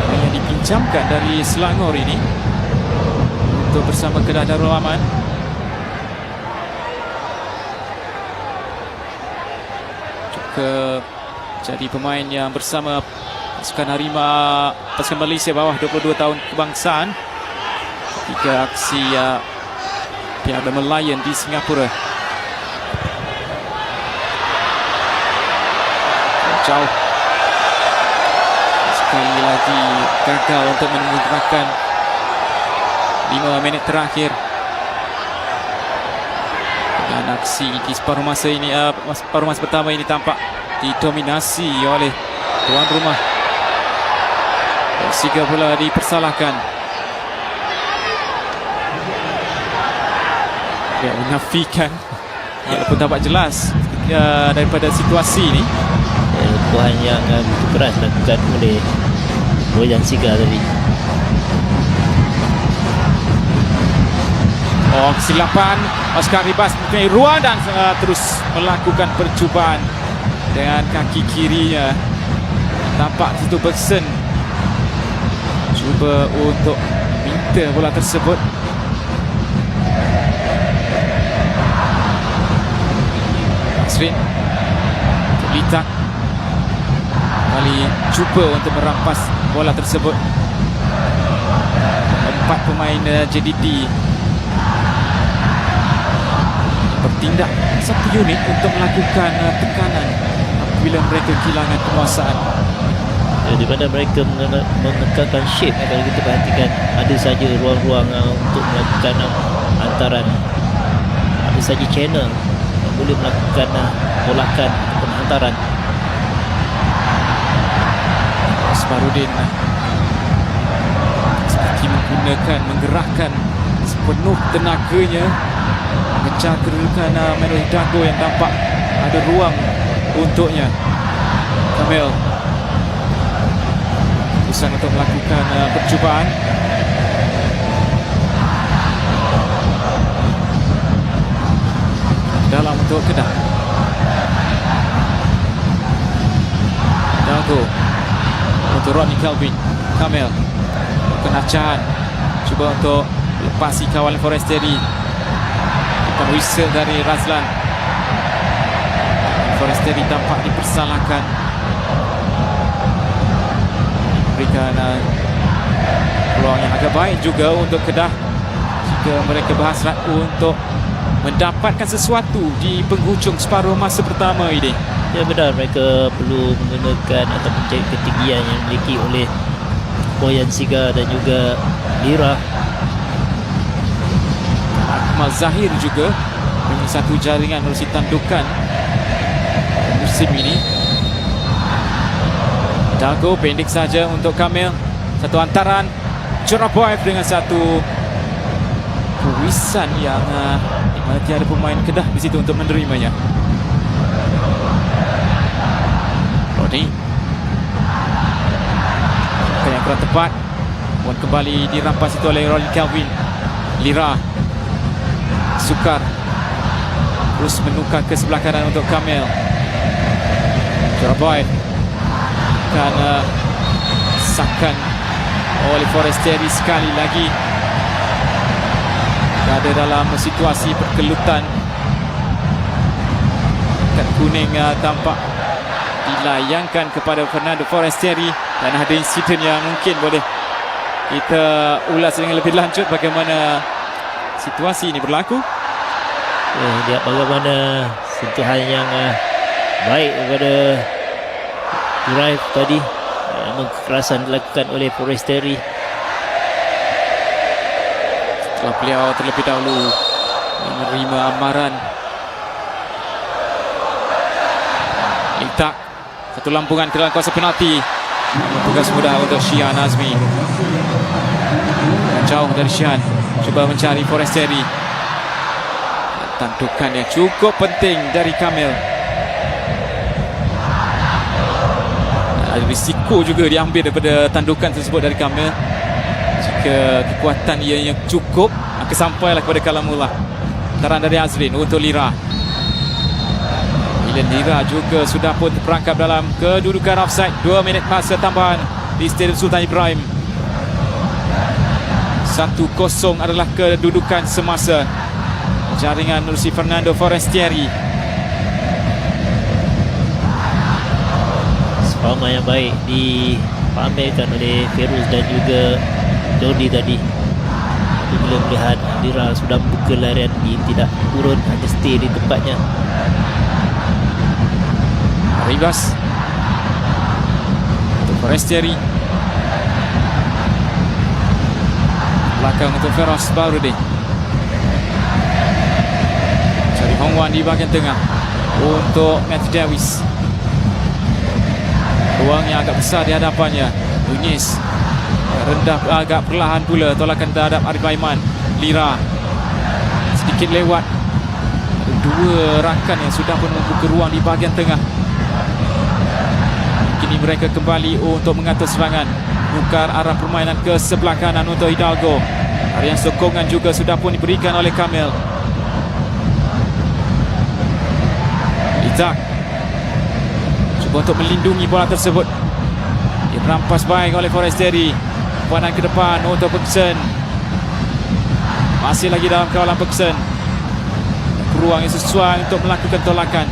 pemain yang dipinjamkan dari Selangor ini untuk bersama Kedah Darul Aman. Juga jadi pemain yang bersama pasukan Harimau, pasukan Malaysia bawah 22 tahun kebangsaan ketika aksi Piala Merlion di Singapura. Jauh sekali lagi gagal untuk menggunakan 5 minit terakhir. Dan aksi di separuh masa ini, separuh masa pertama ini tampak didominasi oleh tuan rumah. Persiga pula dipersalahkan. Dia menafikan walaupun tampak jelas daripada situasi ini. Puan yang begitu keras dilakukan oleh Bojan Siga tadi. Kesilapan Oscar Ribas mempunyai ruang dan terus melakukan percubaan dengan kaki kirinya. Tampak situ Bergson cuba untuk minta bola tersebut. Asrin untuk Litak kali cuba untuk merampas bola tersebut. 4 pemain JDT bertindak satu unit untuk melakukan tekanan apabila mereka kehilangan penguasaan. Di mana mereka menekankan shape, kalau kita perhatikan ada saja ruang-ruang untuk melakukan hantaran, ada saja channel yang boleh melakukan bolakan ataupun hantaran. Asbaruddin seperti menggerakkan sepenuh tenaganya mengejar kedudukan Melody Dago yang tampak ada ruang untuknya. Kamil keputusan untuk melakukan percubaan. Dalam untuk Kedah. Dago untuk Rodney Kelvin. Kamil kenacahan cuba untuk lepasi kawalan Forestieri. Bukan whistle dari Razlan. Forestieri tampak dipersalahkan. Berikan peluang yang agak baik juga untuk Kedah jika mereka berhasrat untuk mendapatkan sesuatu di penghujung separuh masa pertama ini. Ya benar, mereka perlu menggunakan atau mencari ketinggian yang dimiliki oleh Bojan Siga dan juga Lira. Akmal Zahir juga dengan satu jaringan melalui tandukan musim ini. Dago pendek saja untuk Kamil. Satu hantaran Joraboyev dengan satu puisan yang di mana tiada pemain Kedah di situ untuk menerimanya. Rodney yang kurang tepat. Puan kembali dirampas itu oleh Rodney Kelvin. Lira Sukar terus menukar ke sebelah kanan untuk Kamil. Joraboyev akan sakan oleh Forestieri sekali lagi. Ada dalam situasi perkelutan. Kad kuning tampak dilayangkan kepada Fernando Forestieri dan ada insiden yang mungkin boleh kita ulas dengan lebih lanjut bagaimana situasi ini berlaku. Lihat bagaimana sentuhan yang baik daripada Drive tadi. Namun kekerasan dilakukan oleh Forestieri. Setelah beliau terlebih dahulu menerima amaran. Litak satu lampungan ke dalam kawasan penalti. Tugas mudah untuk Shihan Azmi. Jauh dari Shihan, cuba mencari Forestieri. Tandukan yang cukup penting dari Kamil. Ada risiko juga diambil daripada tandukan tersebut dari Kamil. Jika kekuatan ia yang cukup, maka sampailah kepada Kalamullah. Taran dari Azrin untuk Lira. Ilan Lira juga sudah pun terperangkap dalam kedudukan offside. 2 minit masa tambahan di Stadium Sultan Ibrahim. 1-0 adalah kedudukan semasa. Jaringan menerusi Fernando Forestieri. Forma yang baik dipamerkan oleh Feruz dan juga Dodi tadi. Apabila melihat Lira sudah membuka larian, dia tidak turun, hanya stay di tempatnya. Ribas untuk Forestieri. Belakang untuk Feroz Baharudin. Cari Hong Wan di bahagian tengah untuk Matthew Davis. Ruang yang agak besar di hadapannya. Nunez rendah agak perlahan pula tolakan terhadap Arif Aiman. Lira sedikit lewat. Ada dua rakan yang sudah pun membuka ruang di bahagian tengah. Kini mereka kembali untuk mengatur serangan. Tukar arah permainan ke sebelah kanan untuk Hidalgo. Harian sokongan juga sudah pun diberikan oleh Kamil. Izzak cuba untuk melindungi bola tersebut. Dia merampas baik oleh Forestieri. Puanan ke depan untuk Peksen. Masih lagi dalam kawalan Peksen. Peluang yang sesuai untuk melakukan tolakan.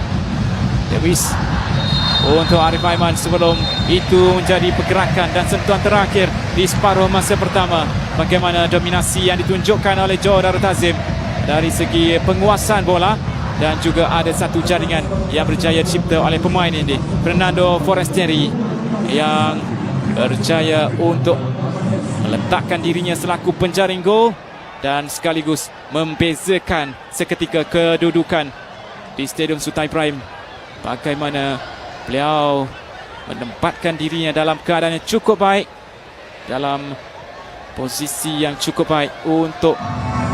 Lewis untuk Arif Aiman. Sebelum itu menjadi pergerakan dan sentuhan terakhir di separuh masa pertama. Bagaimana dominasi yang ditunjukkan oleh Joe Darul Tazim dari segi penguasaan bola, dan juga ada satu jaringan yang berjaya dicipta oleh pemain ini, Fernando Forestieri, yang berjaya untuk meletakkan dirinya selaku penjaring gol dan sekaligus membezakan seketika kedudukan di Stadium Sultan Ibrahim. Bagaimana beliau menempatkan dirinya dalam keadaan yang cukup baik, dalam posisi yang cukup baik untuk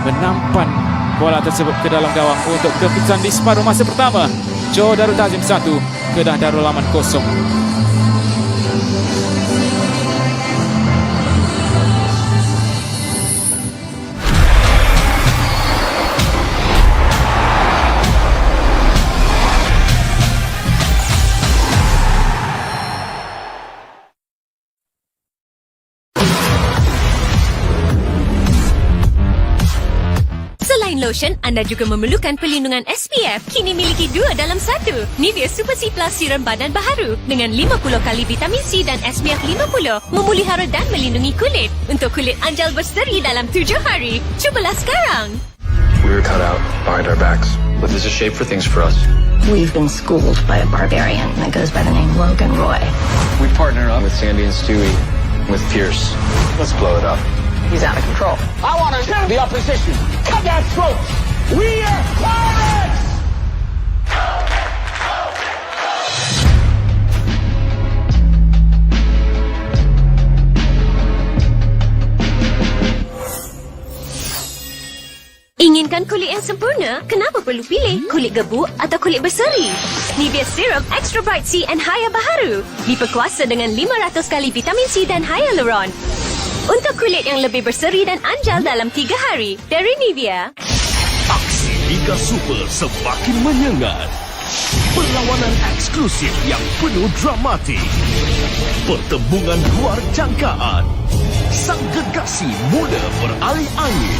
menampan bola tersebut ke dalam gawang untuk keputusan di separuh masa pertama. Joe Darul Tazim 1, Kedah Darul Aman 0. Selain lotion, anda juga memerlukan perlindungan SPF. Kini miliki 2 dalam 1. Nivea Super C Plus Serum Badan Baharu dengan 50 kali vitamin C dan SPF 50, memulihara dan melindungi kulit. Untuk kulit anjal berseri dalam 7 hari. Cubalah sekarang. We were cut out behind our backs, but there's a shape for things for us. We've been schooled by a barbarian that goes by the name Logan Roy. We partner up with Sandy and Stewie, with Pierce. Let's blow it up. He's out of control. I want to tell the opposition, cut their throats. We are pirates! Inginkan kulit yang sempurna? Kenapa perlu pilih kulit gebu atau kulit berseri? Nivea Serum Extra Bright C and Haya Baharu diperkuasa dengan 500 kali vitamin C dan hyaluron untuk kulit yang lebih berseri dan anjal dalam 3 hari. Dari Nivea. Aksi Liga Super semakin menyengat. Perlawanan eksklusif yang penuh dramatik. Pertembungan luar jangkaan. Sang gegasi muda beralih-alih.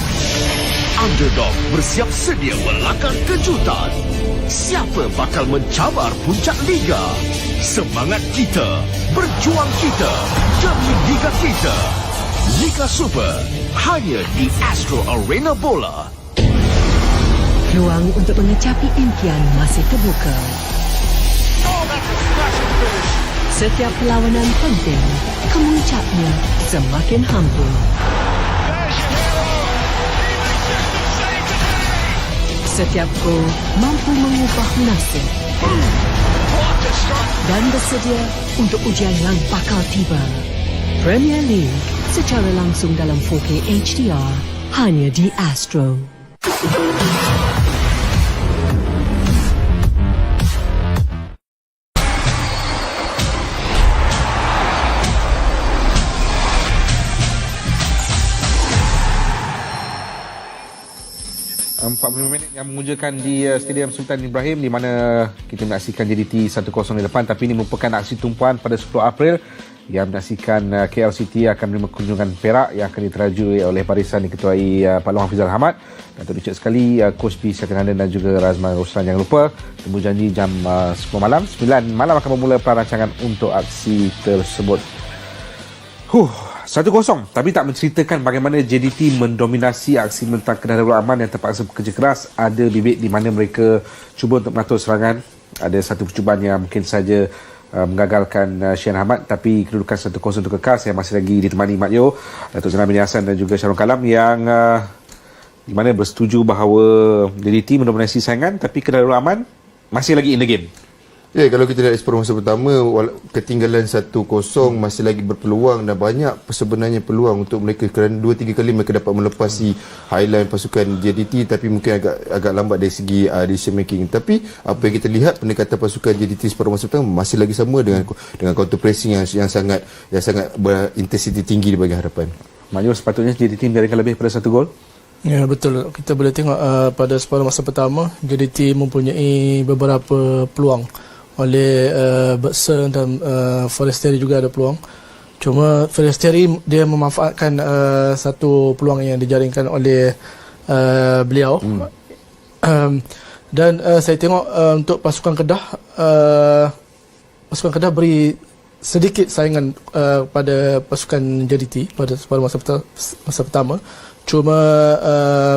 Underdog bersiap sedia melakar kejutan. Siapa bakal mencabar puncak Liga? Semangat kita, berjuang kita demi Liga kita. Liga Super hanya di Astro Arena Bola. Peluang untuk mengecapi impian masih terbuka. Setiap perlawanan penting, kemuncaknya semakin hampir. Setiap gol mampu mengubah nasib. Dan bersedia untuk ujian yang bakal tiba. Premier League secara langsung dalam 4K HDR hanya di Astro. Minit yang memujakan di Stadium Sultan Ibrahim, di mana kita menyaksikan JDT 1-0 di depan, tapi ini merupakan aksi tumpuan pada 10 April yang menyaksikan KL City akan menerima kunjungan Perak yang akan diterajui oleh barisan diketuai Pak Long Hafizal Ahmad, Dato' Richard Sekali, Coach P. Syakiran dan juga Razman Roslan. Jangan lupa temu janji jam 10 malam, 9 malam akan memula perancangan untuk aksi tersebut. 1-0, tapi tak menceritakan bagaimana JDT mendominasi aksi mentang Kedah Darul Aman yang terpaksa bekerja keras. Ada bibit di mana mereka cuba untuk mengatur serangan. Ada satu percubaan yang mungkin saja mengagalkan Syian Ahmad, tapi kedudukan 1-0 untuk kekal. Saya masih lagi ditemani Mat Yo, Datuk Zainal bin Hassan dan juga Syarul Kalam yang di mana bersetuju bahawa JDT mendominasi saingan, tapi Kedah Darul Aman masih lagi in the game. Ya, kalau kita lihat separuh masa pertama, ketinggalan 1-0 masih lagi berpeluang dan banyak sebenarnya peluang untuk mereka, kerana 2-3 kali mereka dapat melepasi highline pasukan JDT, tapi mungkin agak lambat dari segi decision making. Tapi apa yang kita lihat, pendekatan pasukan JDT separuh masa pertama masih lagi sama dengan counter pressing yang sangat berintensiti tinggi di bahagian hadapan. Maknanya sepatutnya JDT menjaringkan lebih pada 1 gol. Ya, betul. Kita boleh tengok pada separuh masa pertama JDT mempunyai beberapa peluang. Oleh Bergson dan Forestieri juga ada peluang. Cuma Forestieri dia memanfaatkan satu peluang yang dijaringkan oleh beliau. Dan saya tengok untuk pasukan Kedah beri sedikit saingan pada pasukan JDT pada separuh masa pertama. Cuma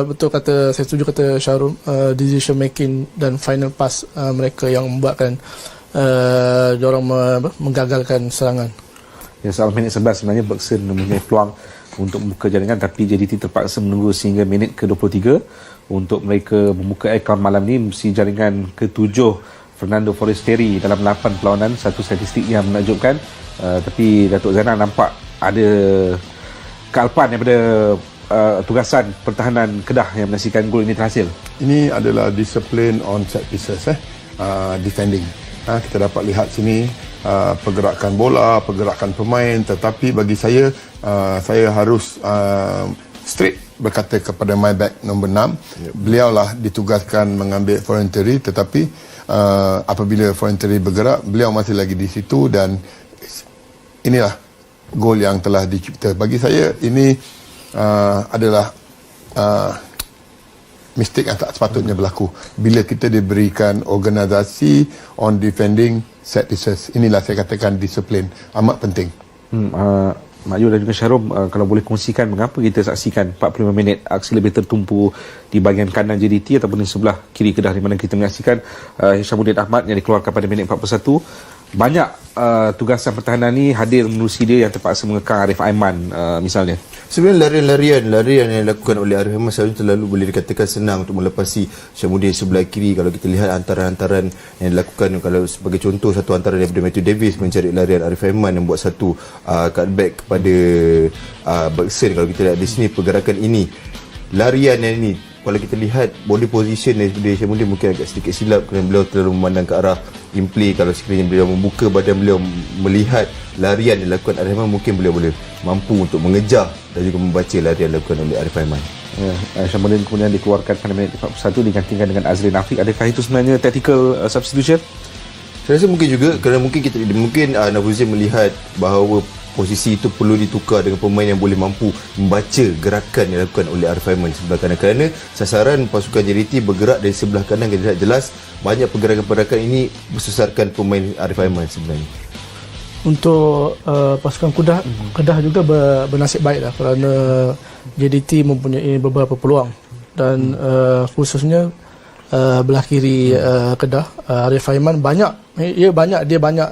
betul kata, saya setuju kata Syarul, decision making dan final pass mereka yang membuatkan diorang menggagalkan serangan. Ya, soal minit 11 sebenarnya Bergson mempunyai peluang untuk membuka jaringan, tapi JDT terpaksa menunggu sehingga minit ke-23 untuk mereka membuka akaun malam ni. Mesti jaringan ke-7 Fernando Forestieri dalam 8 perlawanan, satu statistik yang menakjubkan. Tapi Datuk Zainal nampak ada kealpan daripada tugasan pertahanan Kedah yang menyaksikan gol ini terhasil. Ini adalah disiplin on set pieces, defending. Kita dapat lihat sini pergerakan bola, pergerakan pemain, tetapi bagi saya harus straight berkata kepada my back nombor 6. Beliaulah ditugaskan mengambil voluntary, tetapi apabila voluntary bergerak, beliau masih lagi di situ, dan inilah gol yang telah dicipta. Bagi saya ini adalah mistake yang tak sepatutnya berlaku bila kita diberikan organisasi on defending set pieces. Inilah saya katakan disiplin amat penting. Mak Yu dan juga Syarum, kalau boleh kongsikan mengapa kita saksikan 45 minit aksi lebih tertumpu di bahagian kanan JDT ataupun di sebelah kiri Kedah, di mana kita menyaksikan Hishamuddin Ahmad yang dikeluarkan pada minit 41. Banyak tugasan pertahanan ni hadir menerusi dia yang terpaksa mengekang Arif Aiman misalnya. Sebenarnya larian yang dilakukan oleh Arif Aiman selalu boleh dikatakan senang untuk melepasi Hishamuddin sebelah kiri. Kalau kita lihat hantaran-hantaran yang dilakukan, kalau sebagai contoh, satu hantaran daripada Matthew Davis mencari larian Arif Aiman yang buat satu cutback kepada Bergson. Kalau kita lihat di sini pergerakan ini, larian yang ini, kalau kita lihat body position daripada Hishamuddin mungkin agak sedikit silap kerana beliau terlalu memandang ke arah in play. Kalau sekiranya beliau membuka badan beliau melihat larian yang dilakukan Arif Aiman, mungkin beliau boleh mampu untuk mengejar dan juga membaca larian yang dilakukan oleh Arif Aiman. Hishamuddin kemudian dikeluarkan pada minit 41 digantikan dengan Azrin Afiq. Adakah itu sebenarnya tactical substitution? Saya rasa mungkin juga, kerana mungkin Navuzin melihat bahawa posisi itu perlu ditukar dengan pemain yang boleh mampu membaca gerakan yang dilakukan oleh Arif Aiman sebelah kanan, kerana sasaran pasukan JDT bergerak dari sebelah kanan. Kita lihat jelas banyak pergerakan-pergerakan ini bersusarkan pemain Arif Aiman sebenarnya. Untuk pasukan Kedah juga bernasib baiklah kerana JDT mempunyai beberapa peluang, dan khususnya belah kiri Kedah, Arif Aiman dia banyak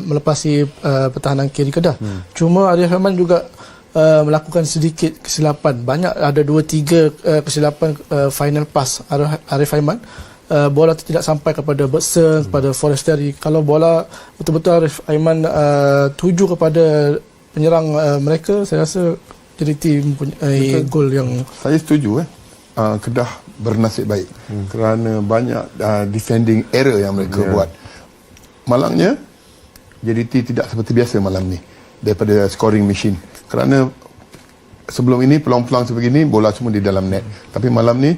melepasi pertahanan kiri Kedah. Cuma Arif Aiman juga melakukan sedikit kesilapan. Ada 2-3 kesilapan final pass Arif Aiman. Bola itu tidak sampai kepada Bergson, kepada Forestieri. Kalau bola betul-betul Arif Aiman tuju kepada penyerang mereka, saya rasa JDT mempunyai gol yang... Saya setuju Kedah bernasib baik kerana banyak defending error yang mereka buat. Malangnya JDT tidak seperti biasa malam ni daripada scoring machine, kerana sebelum ini peluang-peluang sebegini bola semua di dalam net, tapi malam ni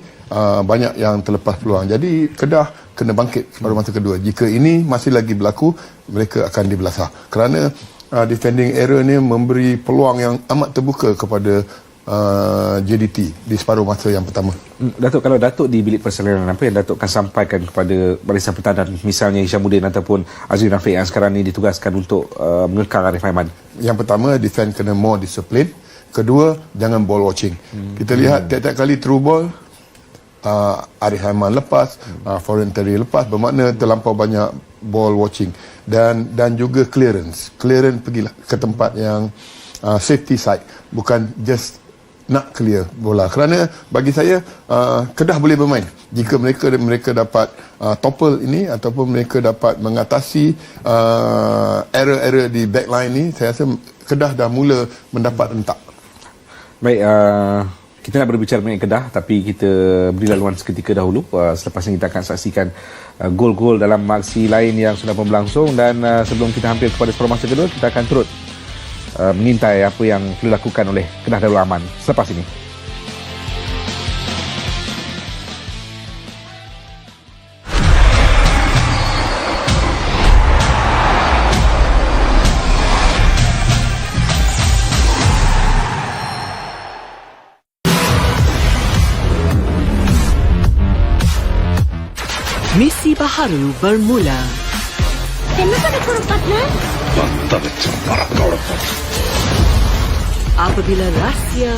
banyak yang terlepas peluang. Jadi Kedah kena bangkit pada masa kedua. Jika ini masih lagi berlaku, mereka akan dibelasah, kerana defending error ni memberi peluang yang amat terbuka kepada JDT di separuh masa yang pertama. Datuk, kalau Datuk di bilik persalinan, apa yang Datuk akan sampaikan kepada barisan pertahanan, misalnya Hishamuddin ataupun Azrin Afiq yang sekarang ini ditugaskan untuk mengekang Arif Aiman? Yang pertama, defend kena more discipline. Kedua, jangan ball watching. Kita lihat tiap-tiap kali through ball, Arif Aiman lepas, Forestieri lepas, bermakna terlampau banyak ball watching. Dan juga clearance pergilah ke tempat yang safety side, bukan just nak clear bola. Kerana bagi saya Kedah boleh bermain jika mereka dapat topple ini ataupun mereka dapat mengatasi error-error di backline ni. Saya rasa Kedah dah mula mendapat rentak. Baik, kita nak berbicara mengenai Kedah, tapi kita beri laluan seketika dahulu. Selepas ini kita akan saksikan gol-gol dalam aksi lain yang sudah pun berlangsung, dan sebelum kita hampir kepada separuh masa kedua, kita akan turut mengintai apa yang dilakukan oleh Kedah Darul Aman selepas ini. Misi baharu bermula. Kenapa ada kurang partner? Apabila rahsia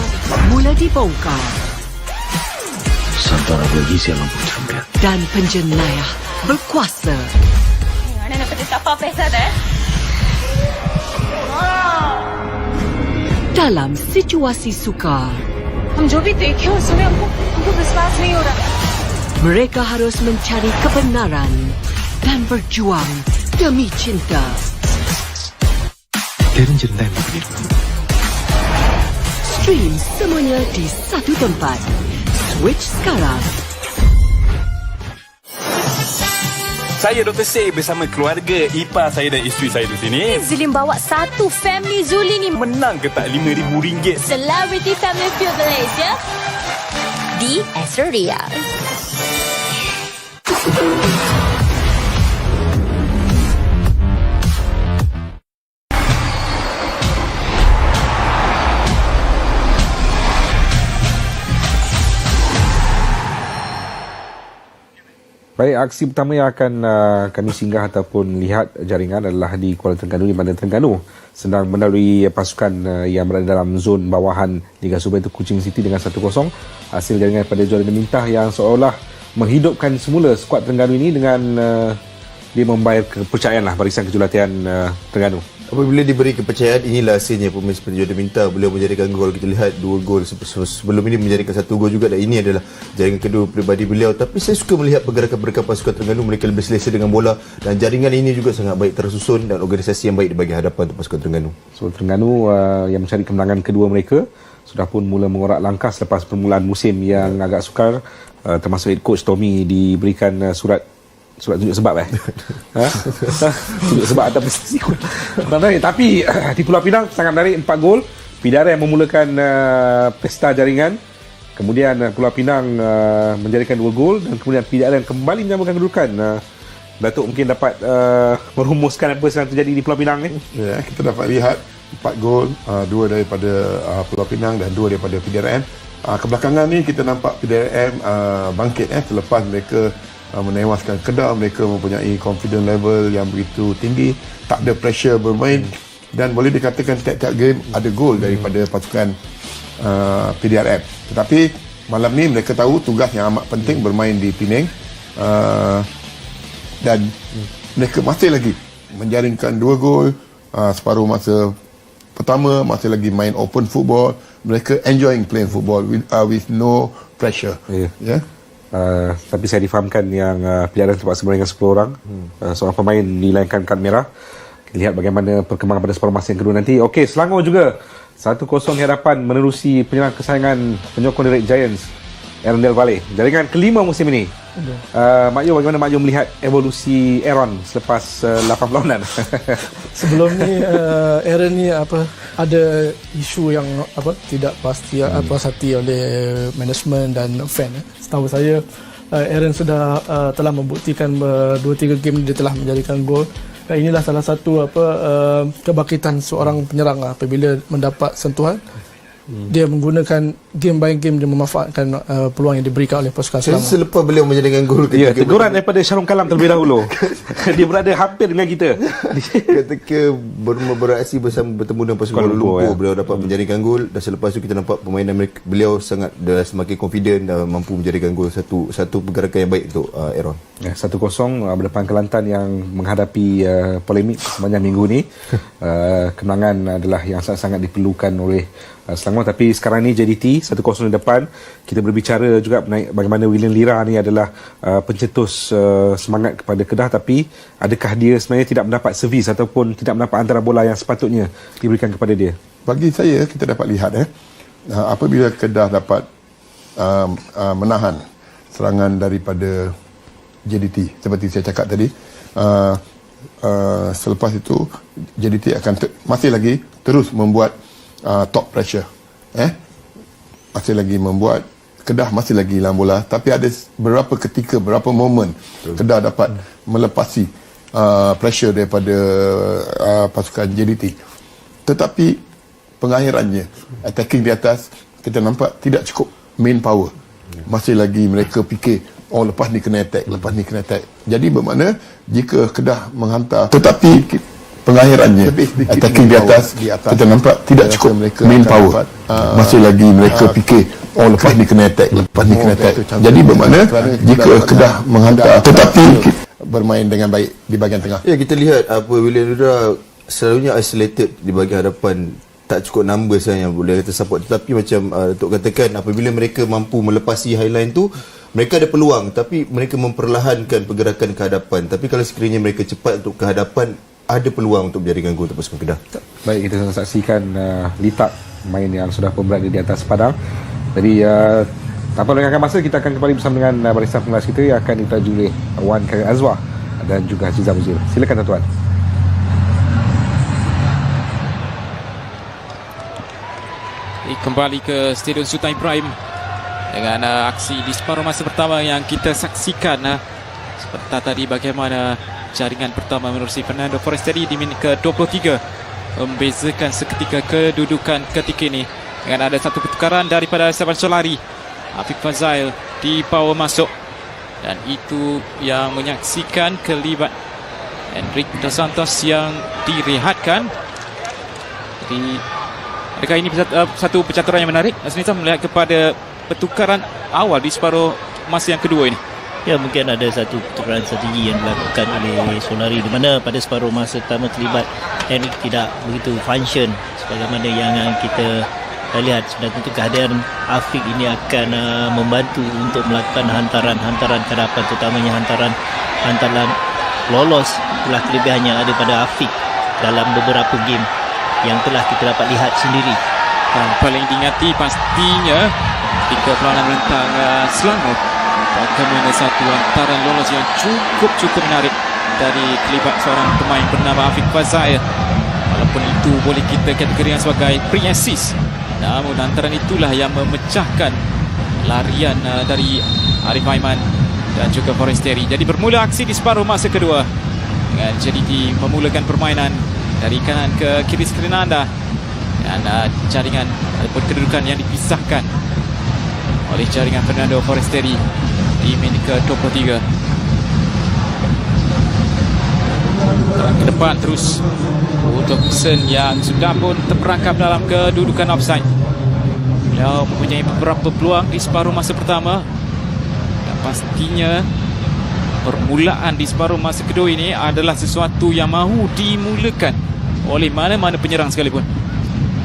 mula dibongkar Santara bergizi lampu champion. dan penjenayah berkuasa. Mana nak kena siapa pesa dah? Dalam situasi sukar, हम जो भी देखे उसमें हमको विश्वास नहीं हो रहा. mereka harus mencari kebenaran dan berjuang demi cinta. Stream semuanya di satu tempat. Switch sekarang. Saya Dr. Sey bersama keluarga ipar saya dan isteri saya di sini. Zulim bawa satu family Zuli ni Menang ke tak RM5,000? Celebrity Family Privilege ya. Di Astria. Baik, aksi pertama yang akan kami singgah ataupun lihat jaringan adalah di Kuala Terengganu, di mana Terengganu sedang melalui pasukan yang berada dalam zon bawahan Liga Super, itu Kuching City dengan 1-0. Hasil jaringan pada Jordan Mintah yang seolah menghidupkan semula skuad Terengganu ini dengan dia membayar kepercayaan barisan kejurulatian Terengganu. Apabila diberi kepercayaan, inilah hasilnya. Pemain seperti Jordan Minta, beliau menjadikan gol. Kita lihat 2 gol sebelum ini, menjadikan 1 gol juga, dan ini adalah jaringan kedua pribadi beliau. Tapi saya suka melihat pergerakan pasukan Terengganu, mereka lebih selesa dengan bola, dan jaringan ini juga sangat baik tersusun dan organisasi yang baik di bagi hadapan untuk pasukan Terengganu. So Terengganu yang mencari kemenangan kedua mereka sudah pun mula mengorak langkah selepas permulaan musim yang agak sukar, termasuk head coach Tommy diberikan surat tunjuk sebab tunjuk sebab atas prestasi. Tapi di Pulau Pinang sangat menarik, 4 gol. PDRM memulakan pesta jaringan, kemudian Pulau Pinang menjadikan 2 gol, dan kemudian PDRM kembali menyamakan kedudukan. Datuk mungkin dapat merumuskan apa yang terjadi di Pulau Pinang ni. Ya, kita dapat lihat 4 gol, 2 daripada Pulau Pinang dan 2 daripada PDRM. Kebelakangan ni kita nampak PDRM bangkit selepas mereka menewaskan Kedah. Mereka mempunyai confidence level yang begitu tinggi, tak ada pressure bermain, dan boleh dikatakan tiap-tiap game ada gol daripada pasukan PDRM. Tetapi malam ni mereka tahu tugas yang amat penting bermain di Penang, dan mereka masih lagi menjaringkan 2 gol. Separuh masa pertama masih lagi main open football. Mereka enjoying playing football with no pressure. Yeah. Tapi saya difahamkan yang pilihan terpaksa bermain dengan 10 orang. Seorang pemain dilayangkan kad merah. Kita lihat bagaimana perkembangan pada separuh masa yang kedua nanti. Okey, Selangor juga 1-0 hadapan menerusi penyerang kesayangan penyokong Direct Giants, Arundel Valley. Jaringan kelima musim ini. Mak Yu, bagaimana Mak Yu melihat evolusi Aaron selepas 8 perlawanan? Sebelum ni Aaron ni ada isu yang tidak pasti puas hati oleh management dan fan. Setahu saya Aaron sudah telah membuktikan 2-3 game dia telah menjadikan gol. Inilah salah satu kebangkitan seorang penyerang apabila mendapat sentuhan. Dia menggunakan game by game, dia memanfaatkan peluang yang diberikan oleh pasukan Selangor. Selepas beliau menjadikan gol, teguran daripada Syahrul Kalam terlebih dahulu. Dia berada hampir dengan kita. Ketika beraksi bertemu dengan pasukan Kuala Lumpur, beliau dapat menjadikan gol, dan selepas itu kita nampak permainan beliau sangat semakin confident dan mampu menjadikan gol. Satu pergerakan yang baik untuk Aaron. 1-0 berdepan Kelantan yang menghadapi polemik sepanjang minggu ni. Kemenangan adalah yang sangat-sangat diperlukan oleh Selangor, tapi sekarang ni JDT 1-0 di depan. Kita berbicara juga bagaimana William Lira ni adalah pencetus semangat kepada Kedah, tapi adakah dia sebenarnya tidak mendapat servis ataupun tidak mendapat antara bola yang sepatutnya diberikan kepada dia? Bagi saya, kita dapat lihat apabila Kedah dapat menahan serangan daripada JDT seperti saya cakap tadi, selepas itu JDT akan masih lagi terus membuat top pressure, masih lagi membuat Kedah masih lagi hilang bola, tapi ada beberapa ketika, beberapa momen Kedah dapat melepasi pressure daripada pasukan JDT, tetapi pengakhirannya attacking di atas kita nampak tidak cukup main power. Masih lagi mereka fikir lepas ni kena attack, jadi bermakna jika Kedah menghantar, tetapi pengakhirannya attacking di atas kita nampak tidak cukup main power. Masih lagi mereka fikir lepas ni kena attack, jadi bermakna jika Kedah menghantar tetapi bermain dengan baik di bahagian tengah. Ya, kita lihat William Lira selalunya isolated di bahagian hadapan, tak cukup numbers yang boleh kata support, tetapi macam Datuk katakan, apabila mereka mampu melepasi highline tu, mereka ada peluang, tapi mereka memperlahankan pergerakan ke hadapan. Tapi kalau sekiranya mereka cepat untuk ke hadapan, ada peluang untuk menjadikan gol untuk pasukan Kedah. Baik, kita saksikan Litak main yang sudah pun berada di atas padang. Jadi tanpa melengahkan masa, kita akan kembali bersama dengan barisan pengulas kita yang akan ditaju oleh Wan Karim Azwar dan juga Aziza Muzil. Silakan tuan-tuan. Kembali ke Stadium Sultan Ibrahim dengan aksi di separuh masa pertama yang kita saksikan. Seperti tadi bagaimana jaringan pertama menerusi Fernando Forestieri di minit ke-23 membezakan seketika kedudukan ketika ini dengan ada satu pertukaran daripada Sabah Solari. Afiq Fazail dibawa masuk dan itu yang menyaksikan kelibat Enric Dos Santos yang direhatkan. Jadi adakah ini satu pencaturan yang menarik, Asnita, melihat kepada pertukaran awal di separuh masa yang kedua ini? Ya, mungkin ada satu pertukaran strategi yang dilakukan oleh Solari, di mana pada separuh masa pertama terlibat Enric tidak begitu function sebagaimana yang kita lihat. Sebenarnya tentu kehadiran Afiq ini akan membantu untuk melakukan hantaran-hantaran ke hadapan, terutamanya hantaran lolos. Itulah kelebihan yang ada pada Afiq dalam beberapa game yang telah kita dapat lihat sendiri. Dan paling diingati pastinya ketika perlawanan rentang Selangor, bagaimana satu hantaran lolos yang cukup menarik dari kelibat seorang pemain bernama Afiq Fazail. Walaupun itu boleh kita kategorikan sebagai pre-assist, namun hantaran itulah yang memecahkan larian dari Arif Aiman dan juga Forestieri. Jadi bermula aksi di separuh masa kedua dengan JDT memulakan permainan dari kanan ke kiri skrin anda, dan jaringan ataupun kedudukan yang dipisahkan oleh jaringan Fernando Forestieri di minit ke-23. Ke depan terus untuk Sen yang sudah pun terperangkap dalam kedudukan offside. Beliau mempunyai beberapa peluang di separuh masa pertama, dan pastinya permulaan di separuh masa kedua ini adalah sesuatu yang mahu dimulakan oleh mana-mana penyerang sekalipun.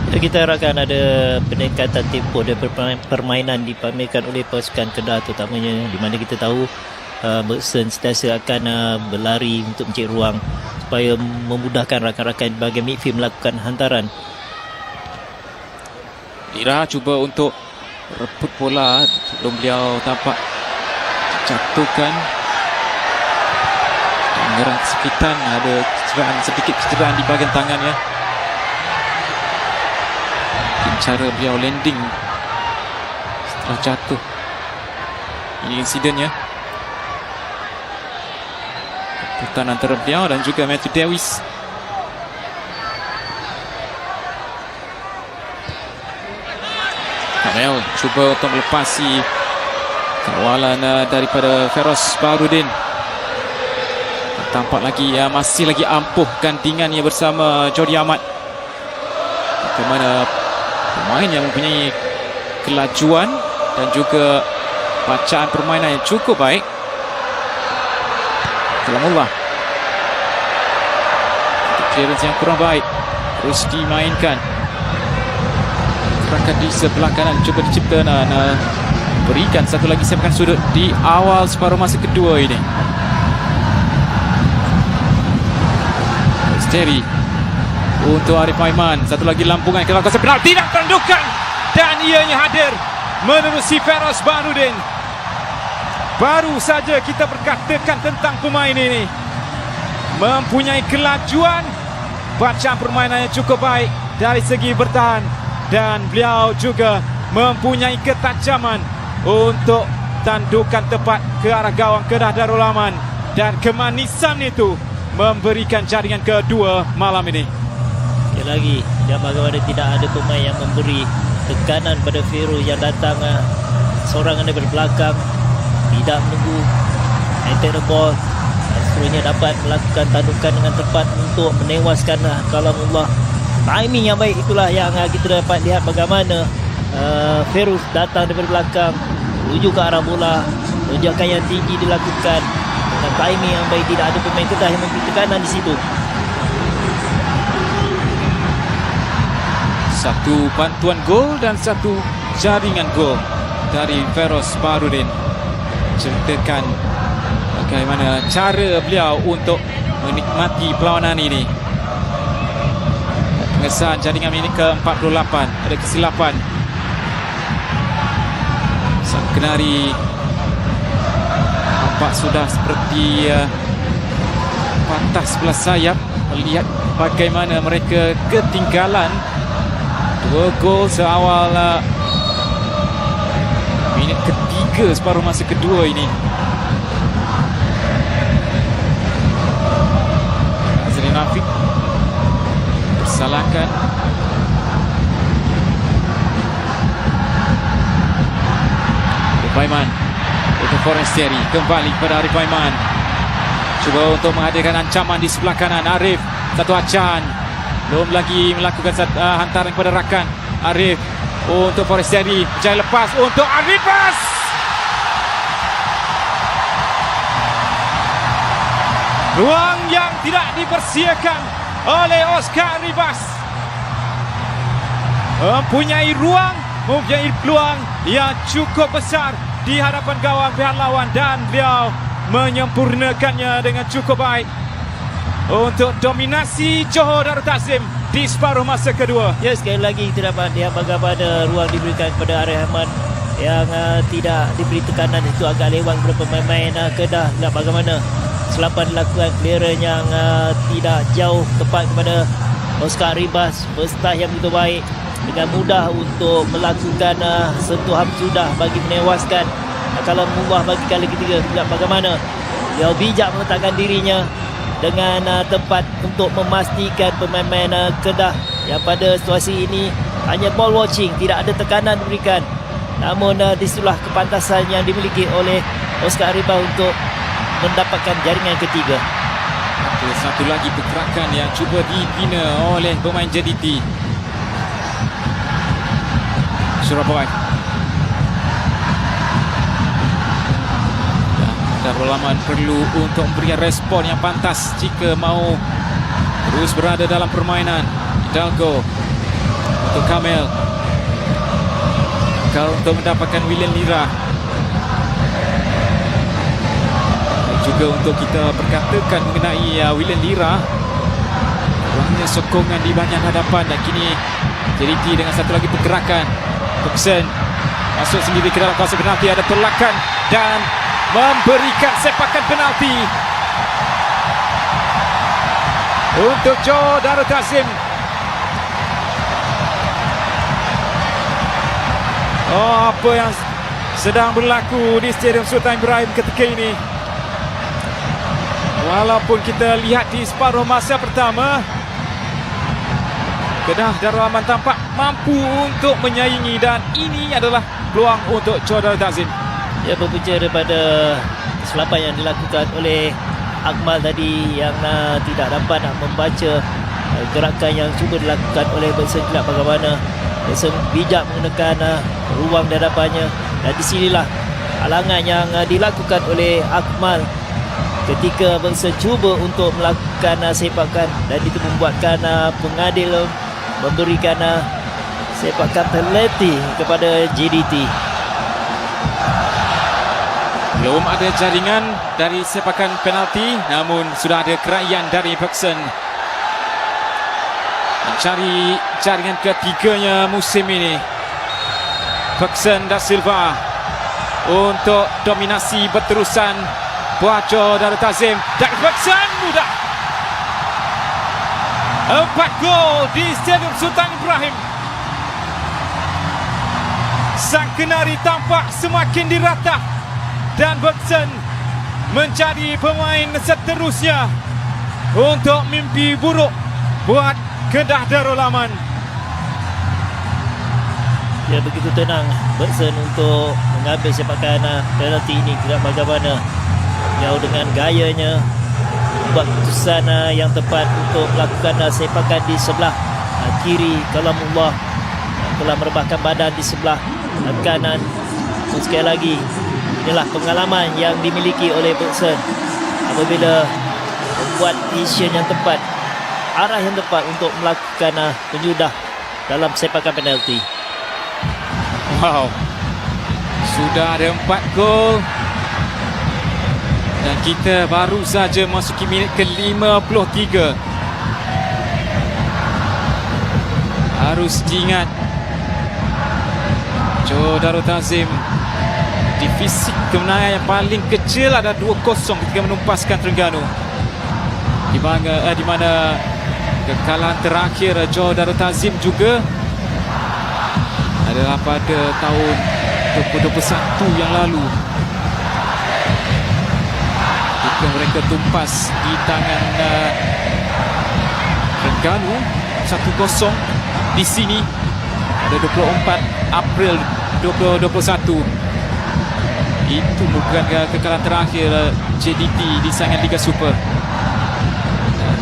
Kita harapkan ada peningkatan tempo dan permainan dipamerkan oleh pasukan Kedah, terutamanya di mana kita tahu Bergson sentiasa akan berlari untuk mencari ruang supaya memudahkan rakan-rakan bahagian midfield melakukan hantaran. Lira cuba untuk rebut bola, belum beliau tampak jatuhkan. Menyerang kesakitan, ada sedikit kecederaan di bahagian tangannya. Cara beliau landing setelah jatuh, ini insidennya. Putan antara beliau dan juga Matthew Davis. Kamel cuba untuk melepasi kawalan daripada Feroz Baharudin. Tampak lagi masih lagi ampuh gantingannya bersama Jordi Ahmad. Bagaimana pemain yang mempunyai kelajuan dan juga bacaan permainan yang cukup baik. Kalamullah, clearance yang kurang baik terus dimainkan. pergerakan di sebelah kanan cuba dicipta dan berikan satu lagi sepakan sudut di awal separuh masa kedua ini. Steri untuk Arif Aiman, satu lagi lampungan ke dalam kawasan penalti dan tandukan, dan ianya hadir menerusi Feroz Baharudin. Baru saja kita berkatakan tentang pemain ini mempunyai kelajuan, bacaan permainannya cukup baik dari segi bertahan, dan beliau juga mempunyai ketajaman untuk tandukan tepat ke arah gawang Kedah Darul Aman, dan kemanisan itu memberikan jaringan kedua malam ini. Sekali lagi, dan bagaimana tidak ada pemain yang memberi tekanan pada Feroz yang datang seorangan daripada belakang, tidak menunggu enter the ball, dan seterusnya dapat melakukan tandukan dengan tepat untuk menewaskan kalamullah. Timing yang baik itulah yang kita dapat lihat bagaimana Feroz datang daripada belakang menuju ke arah bola, lonjakan yang tinggi dilakukan dengan timing yang baik. Tidak ada pemain Kedah yang memberi tekanan di situ. Satu bantuan gol dan satu jaringan gol dari Feroz Baharudin, ceritakan bagaimana cara beliau untuk menikmati perlawanan ini. Pengesahan jaringan ini ke-48, ada kesilapan. Sang Kenari nampak sudah seperti patah sebelah sayap melihat bagaimana mereka ketinggalan 2 gol seawal minit ketiga separuh masa kedua ini. Azrin Afiq bersalahkan. Arif Aiman untuk Forestieri, kembali kepada Arif Aiman, cuba untuk menghadirkan ancaman di sebelah kanan. Arif, satu acan, belum lagi melakukan hantaran kepada rakan. Arif untuk Forestieri, jaya lepas untuk Arifas. Ruang yang tidak dipersiakan oleh Oscar Ribas. Mempunyai ruang, mempunyai peluang yang cukup besar di hadapan gawang pihak lawan, dan beliau menyempurnakannya dengan cukup baik untuk dominasi Johor Darul Takzim di separuh masa kedua. Ya, sekali lagi kita dapat lihat bagaimana ruang diberikan kepada Arif Aiman yang tidak diberi tekanan, itu agak lewat kepada pemain Kedah. Lihat bagaimana selapan dilakukan, clearance yang tidak jauh tepat kepada Oscar Ribas. First touch yang begitu baik, dengan mudah untuk melakukan sentuhan sudah bagi menewaskan kalamullah bagi kali ketiga. Lihat bagaimana dia bijak meletakkan dirinya dengan tepat untuk memastikan pemain-pemain Kedah yang pada situasi ini hanya ball watching, tidak ada tekanan diberikan. Namun disitulah kepantasan yang dimiliki oleh Oscar Ribas untuk mendapatkan jaringan ketiga. Satu lagi pergerakan yang cuba dibina oleh pemain JDT Surabaya. Darul Aman perlu untuk memberikan respon yang pantas jika mau terus berada dalam permainan. Hidalgo untuk Kamel, kalau untuk mendapatkan William Lira. Juga untuk kita berkatakan mengenai William Lira, kurangnya sokongan di bahagian hadapan, dan kini JDT dengan satu lagi pergerakan. Thompson masuk sendiri ke dalam kawasan penalti, ada tolakan dan memberikan sepakan penalti untuk Johor Darul Takzim. Apa yang sedang berlaku di Stadium Sultan Ibrahim ketika ini? Walaupun kita lihat di separuh masa pertama, Kedah Darul Aman tampak mampu untuk menyaingi, dan ini adalah peluang untuk Johor Darul Takzim. Ya, berpunca daripada kesilapan yang dilakukan oleh Akmal tadi yang tidak dapat membaca gerakan yang cuba dilakukan oleh Benson. Tidak bagaimana Benson bijak menggunakan ruang di hadapannya, dan di sinilah halangan yang dilakukan oleh Akmal ketika Benson cuba untuk melakukan sepakan, dan itu membuatkan pengadil memberikan sepakan penalti kepada JDT. Belum ada jaringan dari sepakan penalti, namun sudah ada keraian dari Bergson. Mencari jaringan ketiganya musim ini. Bergson da Silva untuk dominasi berterusan. Buaco Darul Tazim dan Bergson mudah. 4 gol di Stadium Sultan Ibrahim. Sang Kenari tampak semakin diratah dan Bergson menjadi pemain seterusnya untuk mimpi buruk buat Kedah Darul Aman. Dia begitu tenang Bergson untuk mengambil sepakan penalti ini. Tidak bagaimana jauh dengan gayanya, buat keputusan yang tepat untuk melakukan sepakan di sebelah kiri kalamullah, telah merebahkan badan di sebelah kanan. Dan sekali lagi, inilah pengalaman yang dimiliki oleh Bergson apabila membuat decision yang tepat, arah yang tepat untuk melakukan penyudah dalam sepakan penalti. Wow, sudah ada 4 gol dan kita baru saja masuki minit ke-53. Harus diingat, Joe Darul Tazim di fisik kemenangan yang paling kecil ada 2-0 ketika menumpaskan Terengganu. Di mana kekalahan terakhir Joe Darul Tazim juga adalah pada tahun 2021 yang lalu, ketika mereka tumpas di tangan Terengganu 1-0 di sini pada 24 April 2021. Itu bukan kekalahan terakhir JDT di saingan Liga Super.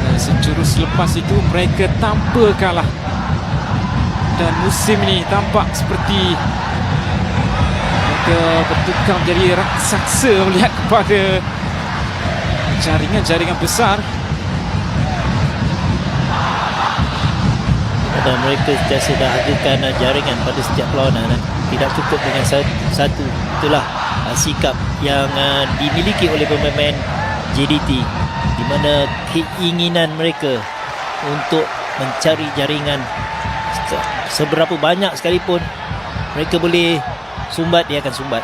Dan sejurus selepas itu mereka tanpa kalah. Dan musim ini tampak seperti mereka bertukar menjadi raksasa melihat kepada jaringan-jaringan besar. Dan mereka sentiasa dah hadirkan jaringan pada setiap perlawanan. Tidak cukup dengan satu. Itulah sikap yang dimiliki oleh pemain JDT, di mana keinginan mereka untuk mencari jaringan seberapa banyak sekalipun mereka boleh sumbat, dia akan sumbat.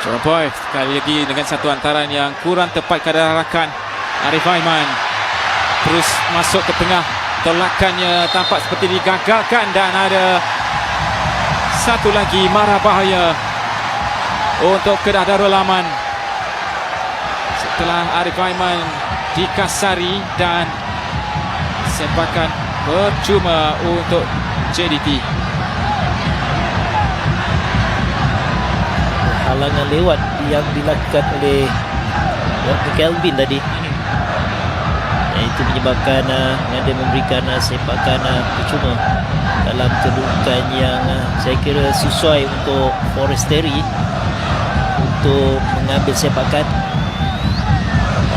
Choropoy sekali lagi dengan satu hantaran yang kurang tepat ke arah rakan Arif Aiman. Terus masuk ke tengah, tolakannya tampak seperti digagalkan dan ada satu lagi marah bahaya untuk Kedah Darul Aman setelah Arif Aiman dikasari dan sepakan percuma untuk JDT. Halangan lewat yang dilakukan oleh Dr. Kelvin tadi, itu menyebabkan dia memberikan sepakan percuma dalam kedudukan yang saya kira sesuai untuk Forestieri untuk mengambil sepakan.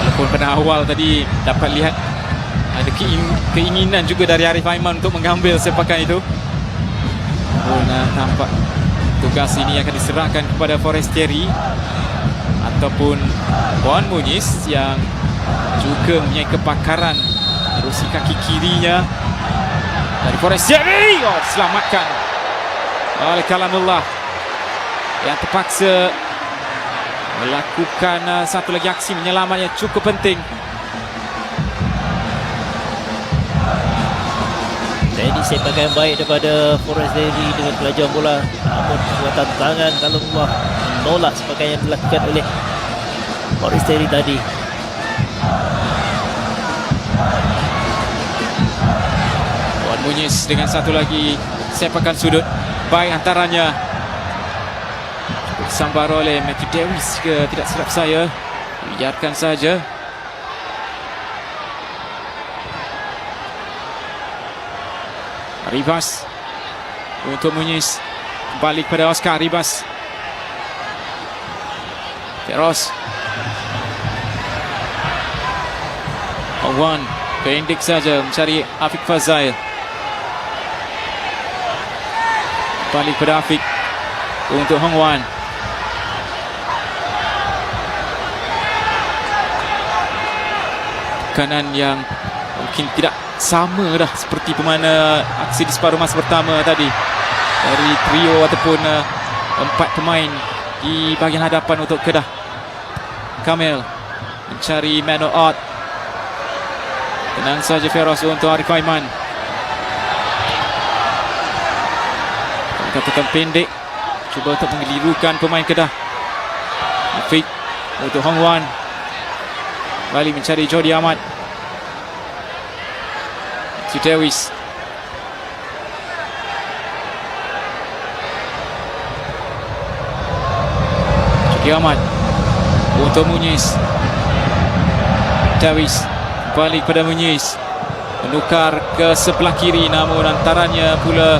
Walaupun pada awal tadi dapat lihat ada keinginan juga dari Arif Aiman untuk mengambil sepakan itu. Tampak tugas ini akan diserahkan kepada Forestieri ataupun Wan Muniz yang juga mempunyai kepakaran menerusi kaki kirinya dari Forestieri. Diselamatkan oleh Kalamullah yang terpaksa melakukan satu lagi aksi menyelamat yang cukup penting. Jadi sepakan yang baik daripada Forestieri dengan pelajuan bola, namun kekuatan tangan Kalamullah menolak sepakan yang dilakukan oleh Forestieri tadi. Wan Muniz dengan satu lagi sepakan sudut, baik antaranya disambar oleh Matthew Davis ke tidak silap saya, biarkan saja. Ribas untuk Muniz, balik pada Oscar Ribas. Feroz Awan pendek saja mencari Afiq Fazail. Kembali kepada Afiq untuk Hong Wan. Tekanan yang mungkin tidak sama dah seperti pemana aksi di separuh masa pertama tadi dari trio ataupun 4 pemain di bahagian hadapan untuk Kedah. Kamil mencari man of art. Tenang saja Feroz untuk Arif Aiman. Katakan pendek, cuba untuk mengelirukan pemain Kedah. Afiq untuk Hong Wan. Kembali mencari Jody Ahmad. Dewis. Jody Ahmad untuk Muniz. Dewis kembali kepada Muniz. Menukar ke sebelah kiri, namun antaranya pula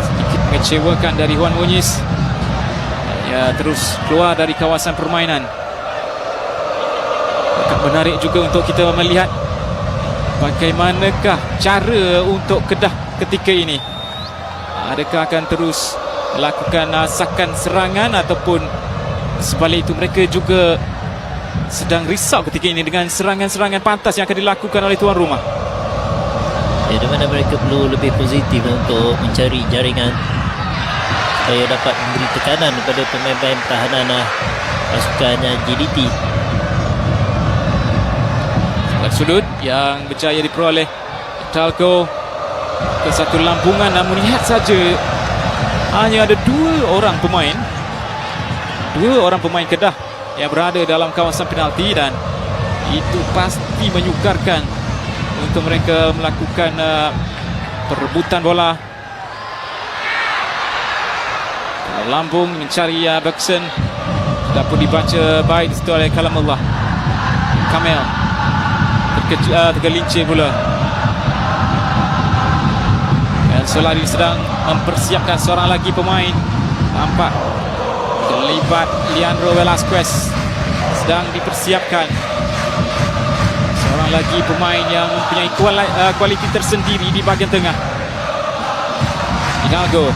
sedikit mengecewakan dari Juan Muniz. Ya, terus keluar dari kawasan permainan. Akan menarik juga untuk kita melihat bagaimanakah cara untuk Kedah ketika ini. Adakah akan terus melakukan sakan serangan ataupun sebalik itu mereka juga sedang risau ketika ini dengan serangan-serangan pantas yang akan dilakukan oleh tuan rumah. Ya, di mana mereka perlu lebih positif untuk mencari jaringan supaya dapat memberi tekanan kepada pemain-pemain pertahanan pasukan JDT. Sudut yang berjaya diperoleh Talco ke satu lampungan, namun lihat saja hanya ada dua orang pemain Kedah yang berada dalam kawasan penalti, dan itu pasti menyukarkan untuk mereka melakukan perebutan bola. Lambung mencari Bergson, sudah pun dibaca baik di situ oleh Kalamullah. Kamil tergelincir pula. Dan Solari sedang mempersiapkan seorang lagi pemain. Nampak terlibat Leandro Velasquez sedang dipersiapkan. Seorang lagi pemain yang mempunyai kualiti tersendiri di bahagian tengah. Hidalgo.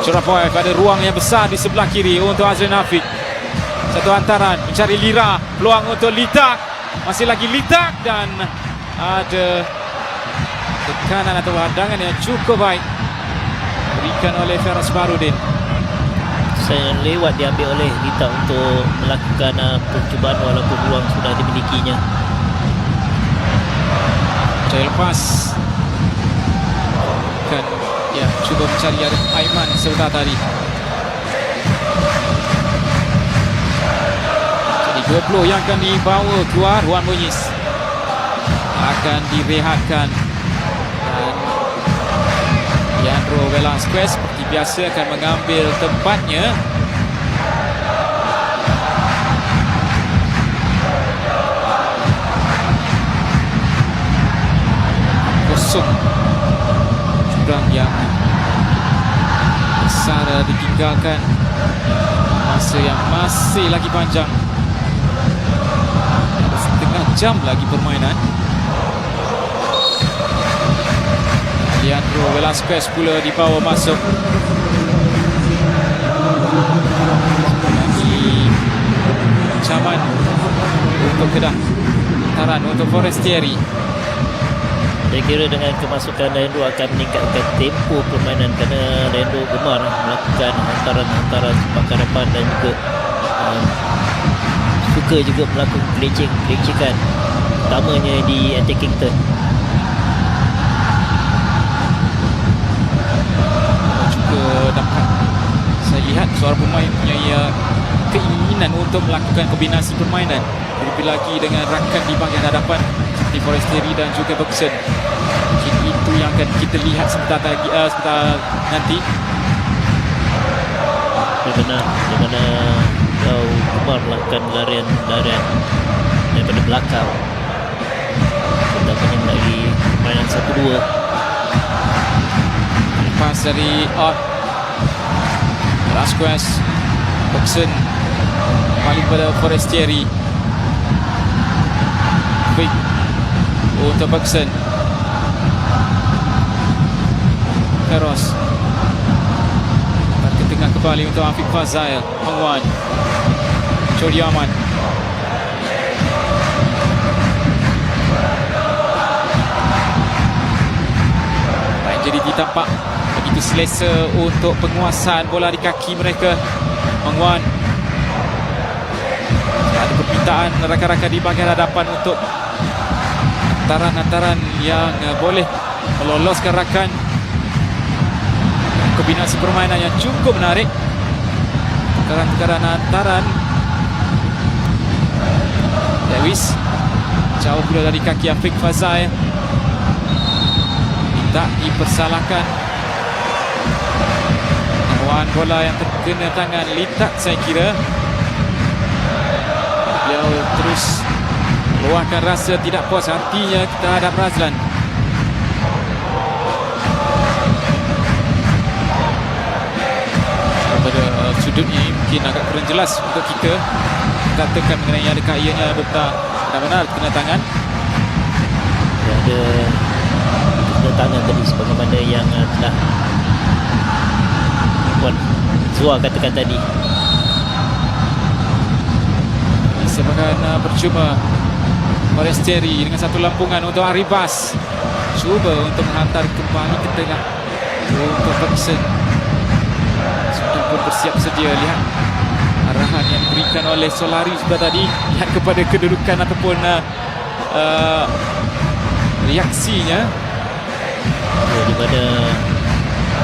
Churapoy pada ruang yang besar di sebelah kiri untuk Azrin Afiq. Satu hantaran mencari Lira, peluang untuk Litak. Masih lagi Litak, dan ada tekanan atau hadangan yang cukup baik berikan oleh Feroz Barudin. Saya lewat diambil oleh Litak untuk melakukan percubaan walaupun ruang sudah dimilikinya. Jaya lepas kan ya, cuba mencari Arif Aiman sebentar tadi. 20 yang akan dibawa keluar. Juan Muniz akan direhatkan, dan Leandro Velasquez seperti biasa akan mengambil tempatnya. Kosong jurang yang besar ditinggalkan, masa yang masih lagi panjang. Setengah jam lagi permainan. Leandro Velasquez pula dibawa masuk. Lagi ancaman untuk Kedah. Hantaran untuk Forestieri. Saya kira dengan kemasukan Leandro akan meningkatkan tempo permainan, kerana Leandro gemar melakukan hantaran-hantaran sepak ke depan dan juga suka juga melakukan gelecek-gelecekan, utamanya di attacking third. Juga dapat saya lihat seorang pemain punya keinginan untuk melakukan kombinasi permainan, terlebih lagi dengan rakan di bahagian hadapan seperti Forestieri dan juga Bergson. Mungkin itu yang akan kita lihat sebentar nanti. Benar, di mana kau gemar melakukan larian daripada belakang. Kita punya lagi permainan 1-2. Lepas dari Velasquez, Bergson kembali kepada Forestieri. Baik untuk Bergson. Feroz. Ke tengah kembali untuk Afiq Fazail. Hong Wan, Chody Ahmad. Jadi tampak begitu selesa untuk penguasaan bola di kaki mereka. Hong Wan, ada permintaan rakan-rakan di bahagian hadapan untuk hantaran-hantaran yang boleh meloloskan rakan. Kombinasi permainan yang cukup menarik. Tukaran-tukaran hantaran. Lewis jauh pula dari kaki Afiq Fazail. Tak dipersalahkan. Lawan bola yang terkena tangan Litak, saya kira. Beliau terus luahkan rasa tidak puas hatinya terhadap Razlan. Pada sudut ini mungkin agak kurang jelas untuk kita katakan mengenai adakah ianya benar-benar kena tangan. Ada tangan tadi sebagaimana yang telah Puan Zua katakan tadi. Sebagai percuma Forestieri dengan satu lampungan untuk Arribas, cuba untuk menghantar kembali ke tengah untuk Ferguson. Sudah pun bersiap sedia. Lihat arahan yang diberikan oleh Solari sudah tadi. Lihat kepada kedudukan ataupun reaksinya, di mana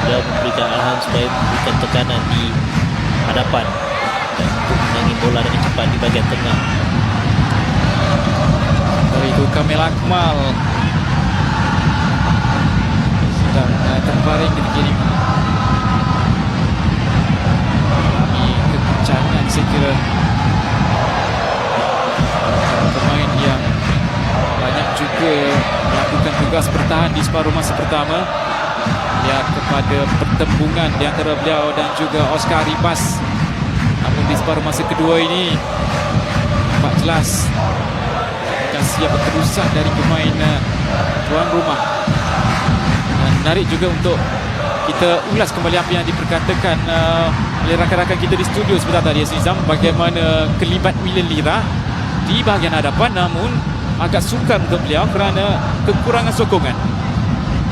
dia memberikan arahan supaya memberikan tekanan di hadapan dan untuk menangin bola dengan cepat di bahagian tengah. Itu Kamil Akmal sedang terbaring ketika ini. Ini kekencangan saya kira pemain yang banyak juga melakukan tugas bertahan di separuh masa pertama. Lihat kepada pertembungan di antara beliau dan juga Oscar Arribas. Namun di separuh masa kedua ini nampak jelas siap keterusan dari pemain tuan rumah. Dan menarik juga untuk kita ulas kembali apa yang diperkatakan oleh rakan-rakan kita di studio sebentar tadi, Nizam, bagaimana kelibat William Lira di bahagian hadapan, namun agak sukar untuk beliau kerana kekurangan sokongan.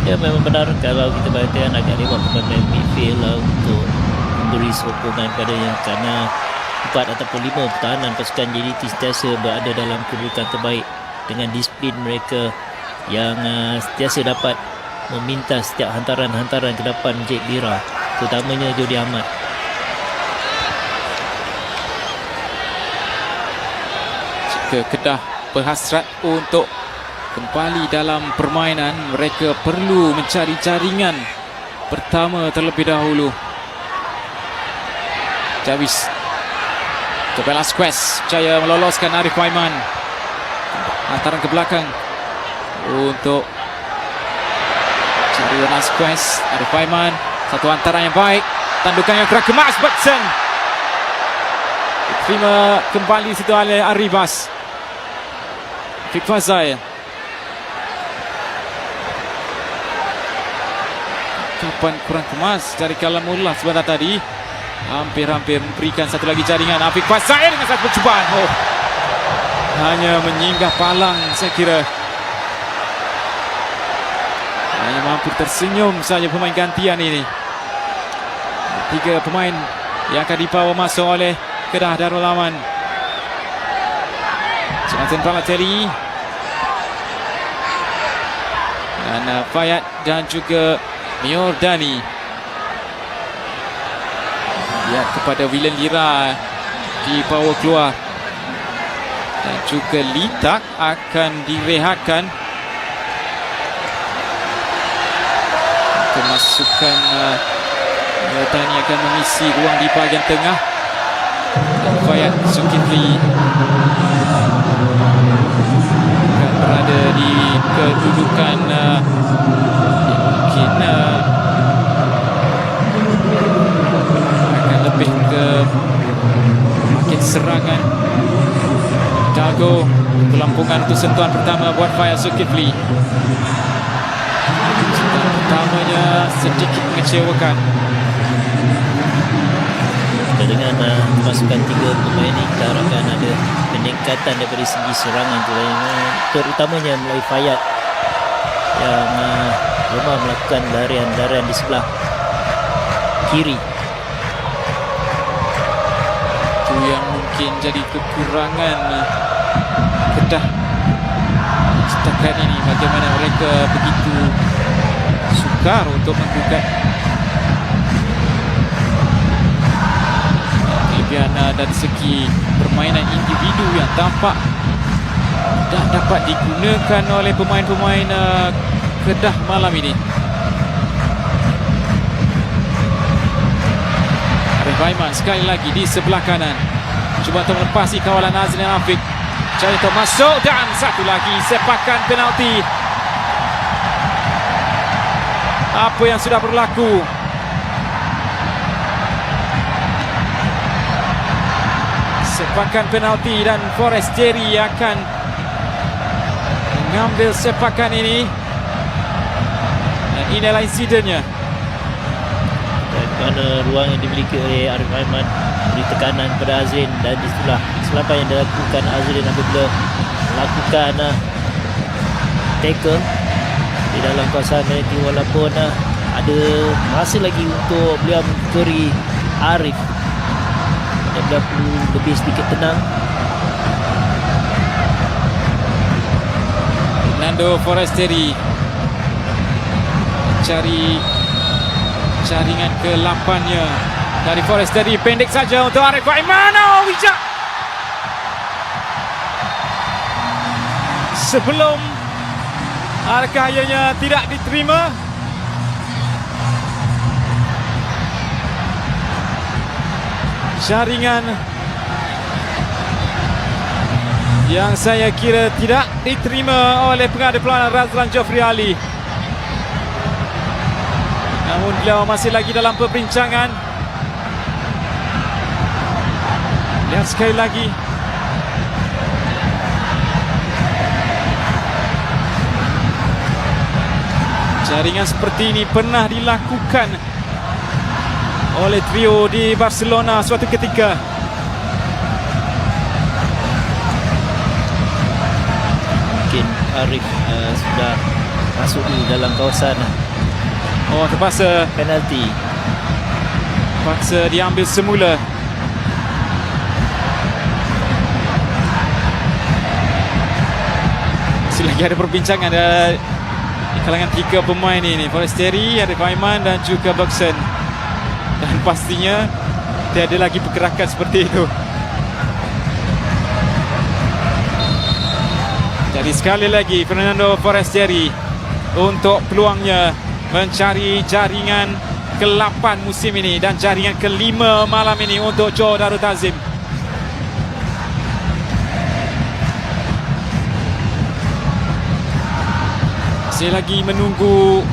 Ya, memang benar kalau kita perhatikan agak lewat kepada midfield untuk memberi sokongan pada yang kerana 4 ataupun 5 pertahanan pasukan JDT sentiasa berada dalam kedudukan terbaik dengan disiplin mereka yang sentiasa dapat meminta setiap hantaran-hantaran ke depan Jack Lira, terutamanya Chody Ahmad. Jika Kedah berhasrat untuk kembali dalam permainan, mereka perlu mencari jaringan pertama terlebih dahulu. Jarvis ke Velasquez, berjaya meloloskan Arif Aiman. Hantaran ke belakang untuk cari Velasquez. Arif Aiman, satu hantaran yang baik, tandukan yang keras kemas. Batson terima kembali situ oleh Arribas. Afiq Fazail, kapan kurang kemas dari Kalamullah sebentar tadi. Hampir-hampir memberikan satu lagi jaringan. Afiq Fazail dengan satu percubaan. Hanya menyinggah palang, saya kira. Hanya mampu tersenyum saja pemain gantian ini. 3 pemain yang akan dibawa masuk oleh Kedah Darul Aman. Jonathan Balotelli dan Fayad dan juga Miordani. Lihat kepada William Lira dibawa keluar. Dan juga Litak akan direhatkan. Kemasukan Miordani akan mengisi ruang di bahagian tengah. Dan Fayad Zulkifli akan berada di kedudukan mungkin akan lebih ke makin serangan. Dago, pelampungan untuk sentuhan pertama buat Fayad Zulkifli. Sentuhan pertamanya Hasilnya sedikit mengecewakan. Dengan masukan 3 pemain ini, kita harapkan ada peningkatan daripada segi serangan terutamanya melalui Fayad yang lemah melakukan larian di sebelah kiri. Itu yang mungkin jadi kekurangan Kedah setakat ini, bagaimana mereka begitu sukar untuk menggugat. Kelebihan dari segi permainan individu yang tampak dah dapat digunakan oleh pemain-pemain Kedah malam ini. Arif Aiman sekali lagi di sebelah kanan, cuba untuk melepasi kawalan Azrin Afiq, cari untuk masuk dan satu lagi sepakan penalti. Apa yang sudah berlaku? Sepakan penalti dan Forestieri akan mengambil sepakan ini. Dan inilah insidennya. Mana ruang yang dimiliki oleh Arif Aiman, beri tekanan pada Azrin, dan di sebelah selapan yang dilakukan Azrin apabila melakukan tackle di dalam kawasan penalti, walaupun ada masa lagi untuk beliau mengkori Arif dan beliau perlu lebih sedikit tenang. Fernando Forestieri mencari jaringan ke-8-nya dari Forestieri, pendek saja untuk Arif Aiman. Oh, bijak sebelum arkayanya tidak diterima. Jaringan yang saya kira tidak diterima oleh pengada perlawanan Razlan Jofri Ali. Namun beliau masih lagi dalam perbincangan. Lihat sekali lagi. Jaringan seperti ini pernah dilakukan oleh trio di Barcelona suatu ketika. Mungkin Arif sudah masuk di dalam kawasan. Oh, terpaksa penalti. Terpaksa diambil semula. Masih lagi ada perbincangan di kalangan 3 pemain ini, Forestieri, Arif Aiman dan juga Bergson. Dan pastinya tiada lagi pergerakan seperti itu. Jadi sekali lagi Fernando Forestieri untuk peluangnya mencari jaringan ke-8 musim ini dan jaringan ke-5 malam ini untuk Joe Darut Azim. Masih lagi menunggu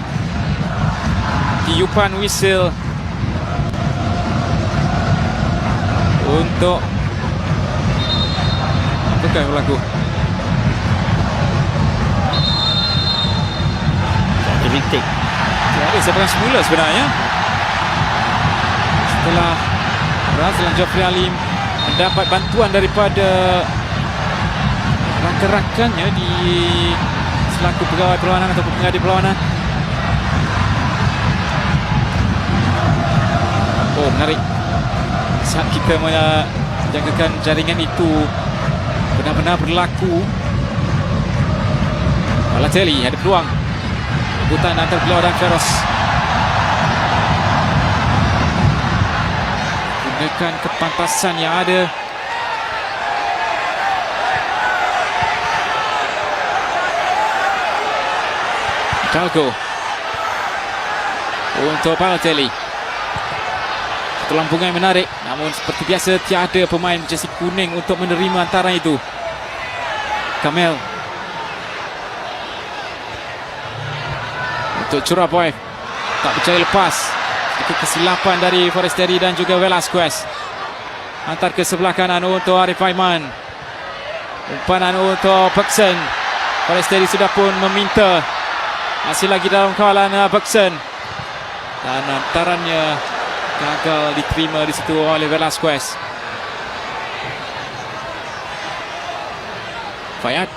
tiupan whistle untuk apakah yang berlaku? Retake. Ada sepakan semula sebenarnya. Setelah Razlan Jofri Ali mendapat bantuan daripada rakan-rakannya di selaku pegawai perlawanan atau pengadi perlawanan. Oh, menarik. Saat kita menjagakan jaringan itu benar-benar berlaku. Balotelli ada peluang. Rebutan antara beliau dan Feroz. Gunakan kepantasan yang ada. Talgo untuk Balotelli. Lampungan menarik, namun seperti biasa tiada pemain jersey kuning untuk menerima hantaran itu. Kamel untuk Churaboy, tak percaya lepas. Sedikit kesilapan dari Forestieri dan juga Velasquez. Hantar ke sebelah kanan untuk Arif Aiman. Umpanan untuk Bergson. Forestieri sudah pun meminta. Masih lagi dalam kawalan Bergson. dan hantarannya gagal diterima di situ oleh Velasquez. Fayad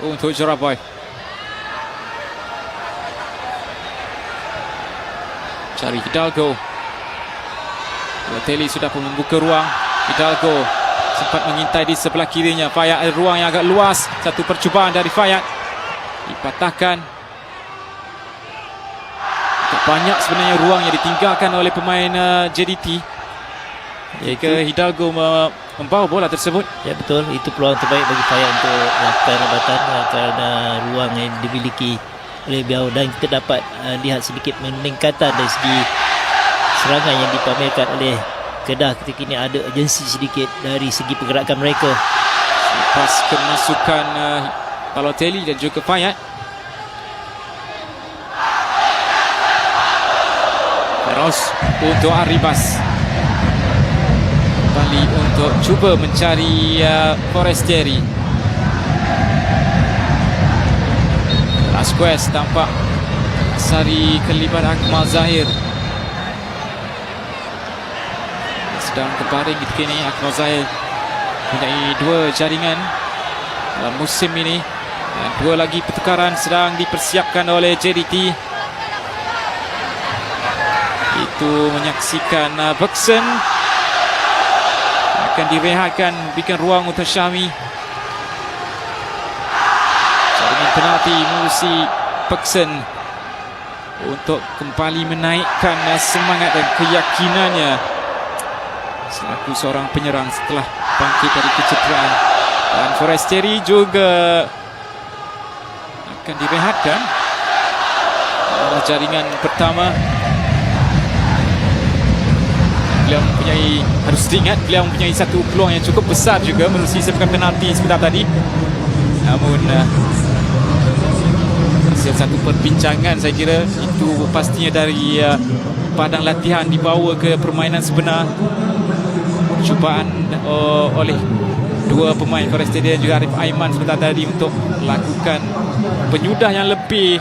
untuk Juraboy. Cari Hidalgo. Balotelli sudah pun membuka ruang. Hidalgo sempat mengintai di sebelah kirinya. Fayad, ruang yang agak luas. Satu percubaan dari Fayad dipatahkan. Banyak sebenarnya ruang yang ditinggalkan oleh pemain JDT jika Hidalgo membawa bola tersebut. Ya betul, itu peluang terbaik bagi Fayad untuk melakukan rebatan kerana ruang yang dimiliki oleh beliau, dan kita dapat lihat sedikit peningkatan dari segi serangan yang dipamerkan oleh Kedah ketika ini. Ada urgensi sedikit dari segi pergerakan mereka lepas kemasukan Balotelli dan juga Fayad. Feroz untuk Arribas, kembali untuk cuba mencari Forestieri. Velasquez tampak sari kelibat Akmal Zahir. Sedang terbaring ketika ini. Akmal Zahir mempunyai 2 jaringan dalam musim ini, dan 2 lagi pertukaran sedang dipersiapkan oleh JDT. Itu menyaksikan Bergson akan direhatkan, berikan ruang untuk Syami. Jaringan penalti mengurusi Bergson untuk kembali menaikkan semangat dan keyakinannya selaku seorang penyerang setelah bangkit dari kecederaan. Dan Forestieri juga akan direhatkan. Jaringan pertama, beliau mempunyai, harus diingat, beliau mempunyai satu peluang yang cukup besar juga menerusi sepakan penalti sebentar tadi. Namun hasil satu perbincangan, saya kira itu pastinya dari padang latihan dibawa ke permainan sebenar. Cubaan oleh 2 pemain Forestieri dan juga Arif Aiman sebentar tadi untuk melakukan penyudah yang lebih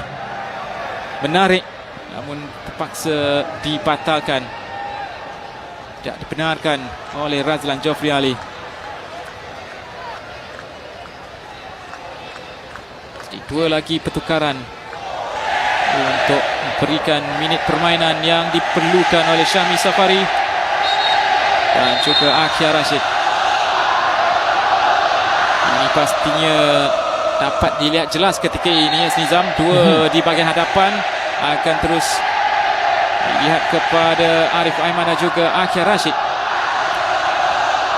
menarik, namun terpaksa dibatalkan, tidak dibenarkan oleh Razlan Jofri Ali. Jadi 2 lagi pertukaran untuk memberikan minit permainan yang diperlukan oleh Syami Safari dan juga Akhil Rashid. Ini pastinya dapat dilihat jelas ketika ini, Nizam. 2 di bahagian hadapan akan terus lihat kepada Arif Aiman dan juga Akhil Rashid.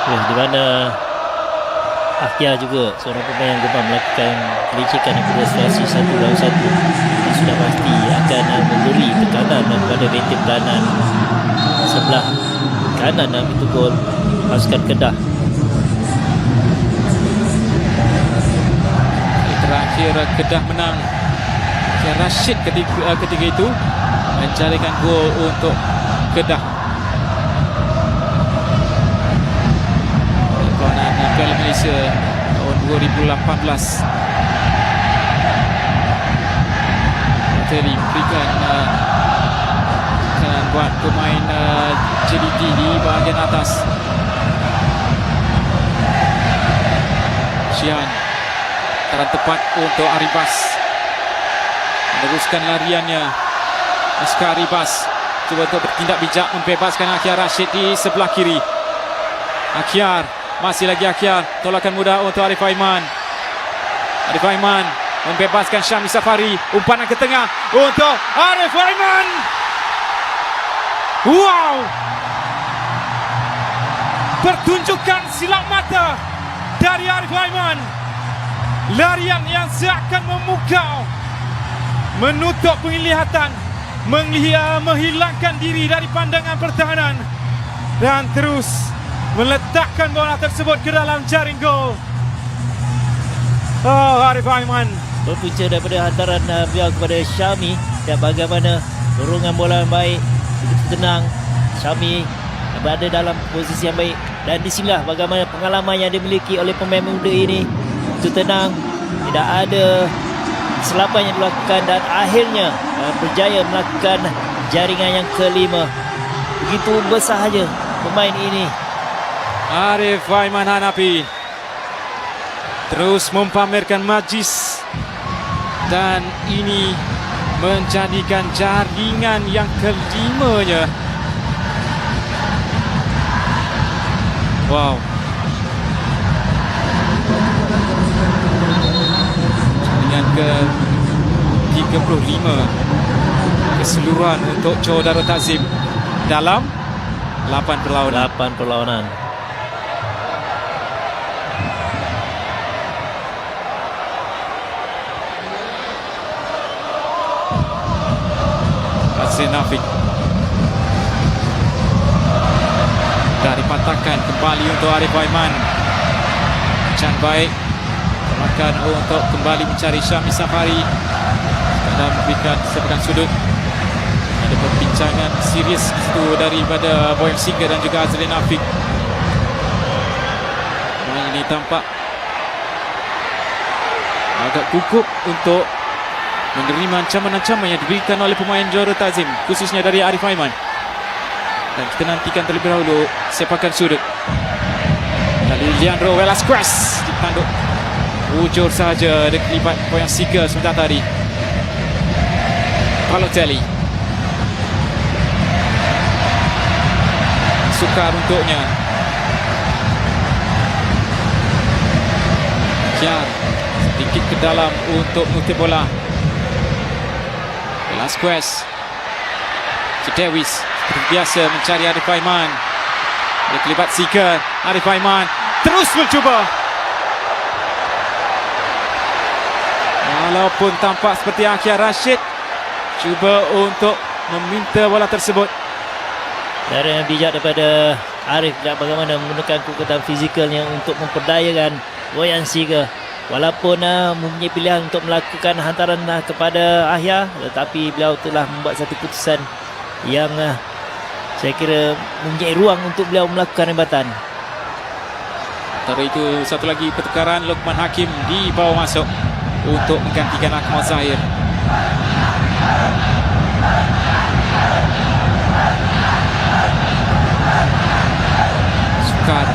Ya, di mana Akhil juga seorang pemain yang gemar melakukan kelicikan daripada situasi 1 lawan 1. Dan sudah pasti akan memberi tekanan kepada benteng peranan sebelah kanan dalam itu gol pasukan Kedah. Terakhir Kedah menang. Akhil Rashid ketika itu menjaringkan gol untuk Kedah. Perlawanan Piala Malaysia tahun 2018. Balotelli berikan buat pemain JDT di bahagian atas. Syihan, taran tepat untuk Arribas, meneruskan lariannya. Oscar Arribas cuba untuk bertindak bijak membebaskan Akhil Rashid di sebelah kiri. Akhil, masih lagi Akhil, tolakan mudah untuk Arif Aiman. Arif Aiman membebaskan Syami Safari, umpanan ke tengah untuk Arif Aiman. Wow, pertunjukan silang mata dari Arif Aiman. Larian yang seakan memukau, menutup penglihatan, menghilangkan diri dari pandangan pertahanan, dan terus meletakkan bola tersebut ke dalam jaring gol. Oh, Arif Aiman berpunca daripada hantaran beliau kepada Syami, dan bagaimana dorongan bola yang baik, begitu tenang. Syami berada dalam posisi yang baik, dan disinilah bagaimana pengalaman yang dimiliki oleh pemain muda ini. Itu tenang, tidak ada kesilapan yang dilakukan, dan akhirnya berjaya melakukan jaringan yang kelima. Begitu besar saja pemain ini. Arif Aiman Hanafi terus mempamerkan majlis, dan ini menjadikan jaringan yang kelimanya. Wow. Jaringan ke-35 keseluruhan untuk Johor Darul Ta'zim dalam 8 perlawanan. Azrin Afiq dah dipatahkan kembali untuk Arif Aiman. Can baik makan untuk kembali mencari Syami Safari dan memberikan sepakan sudut. Ada perbincangan serius itu daripada Boyan Singer dan juga Azrin Afiq. Main ini tampak agak gugup untuk menerima ancaman-ancaman yang diberikan oleh pemain Johor Ta'zim, khususnya dari Arif Aiman. Dan kita nantikan terlebih dahulu sepakan sudut dari Leandro Velasquez, ditanduk ujur sahaja dekat lipat Boyan Singer sebentar tadi. Balotelli sukar untuknya. Kiar sedikit ke dalam untuk mengutip bola. Velasquez, Dewis seperti biasa mencari Arif Aiman. Dia terlibat Singer. Arif Aiman terus mencuba, walaupun tampak seperti Akhil Rashid cuba untuk meminta bola tersebut. Cara yang bijak daripada Arif dan bagaimana menggunakan kekuatan fizikalnya untuk memperdayakan Boyan Singer. Walaupun mempunyai pilihan untuk melakukan hantaran kepada Ahya, tetapi beliau telah membuat satu keputusan yang saya kira mempunyai ruang untuk beliau melakukan rebatan. Antara itu satu lagi pertukaran, Luqman Hakim dibawa masuk untuk menggantikan Akmal Zahir. Sukar,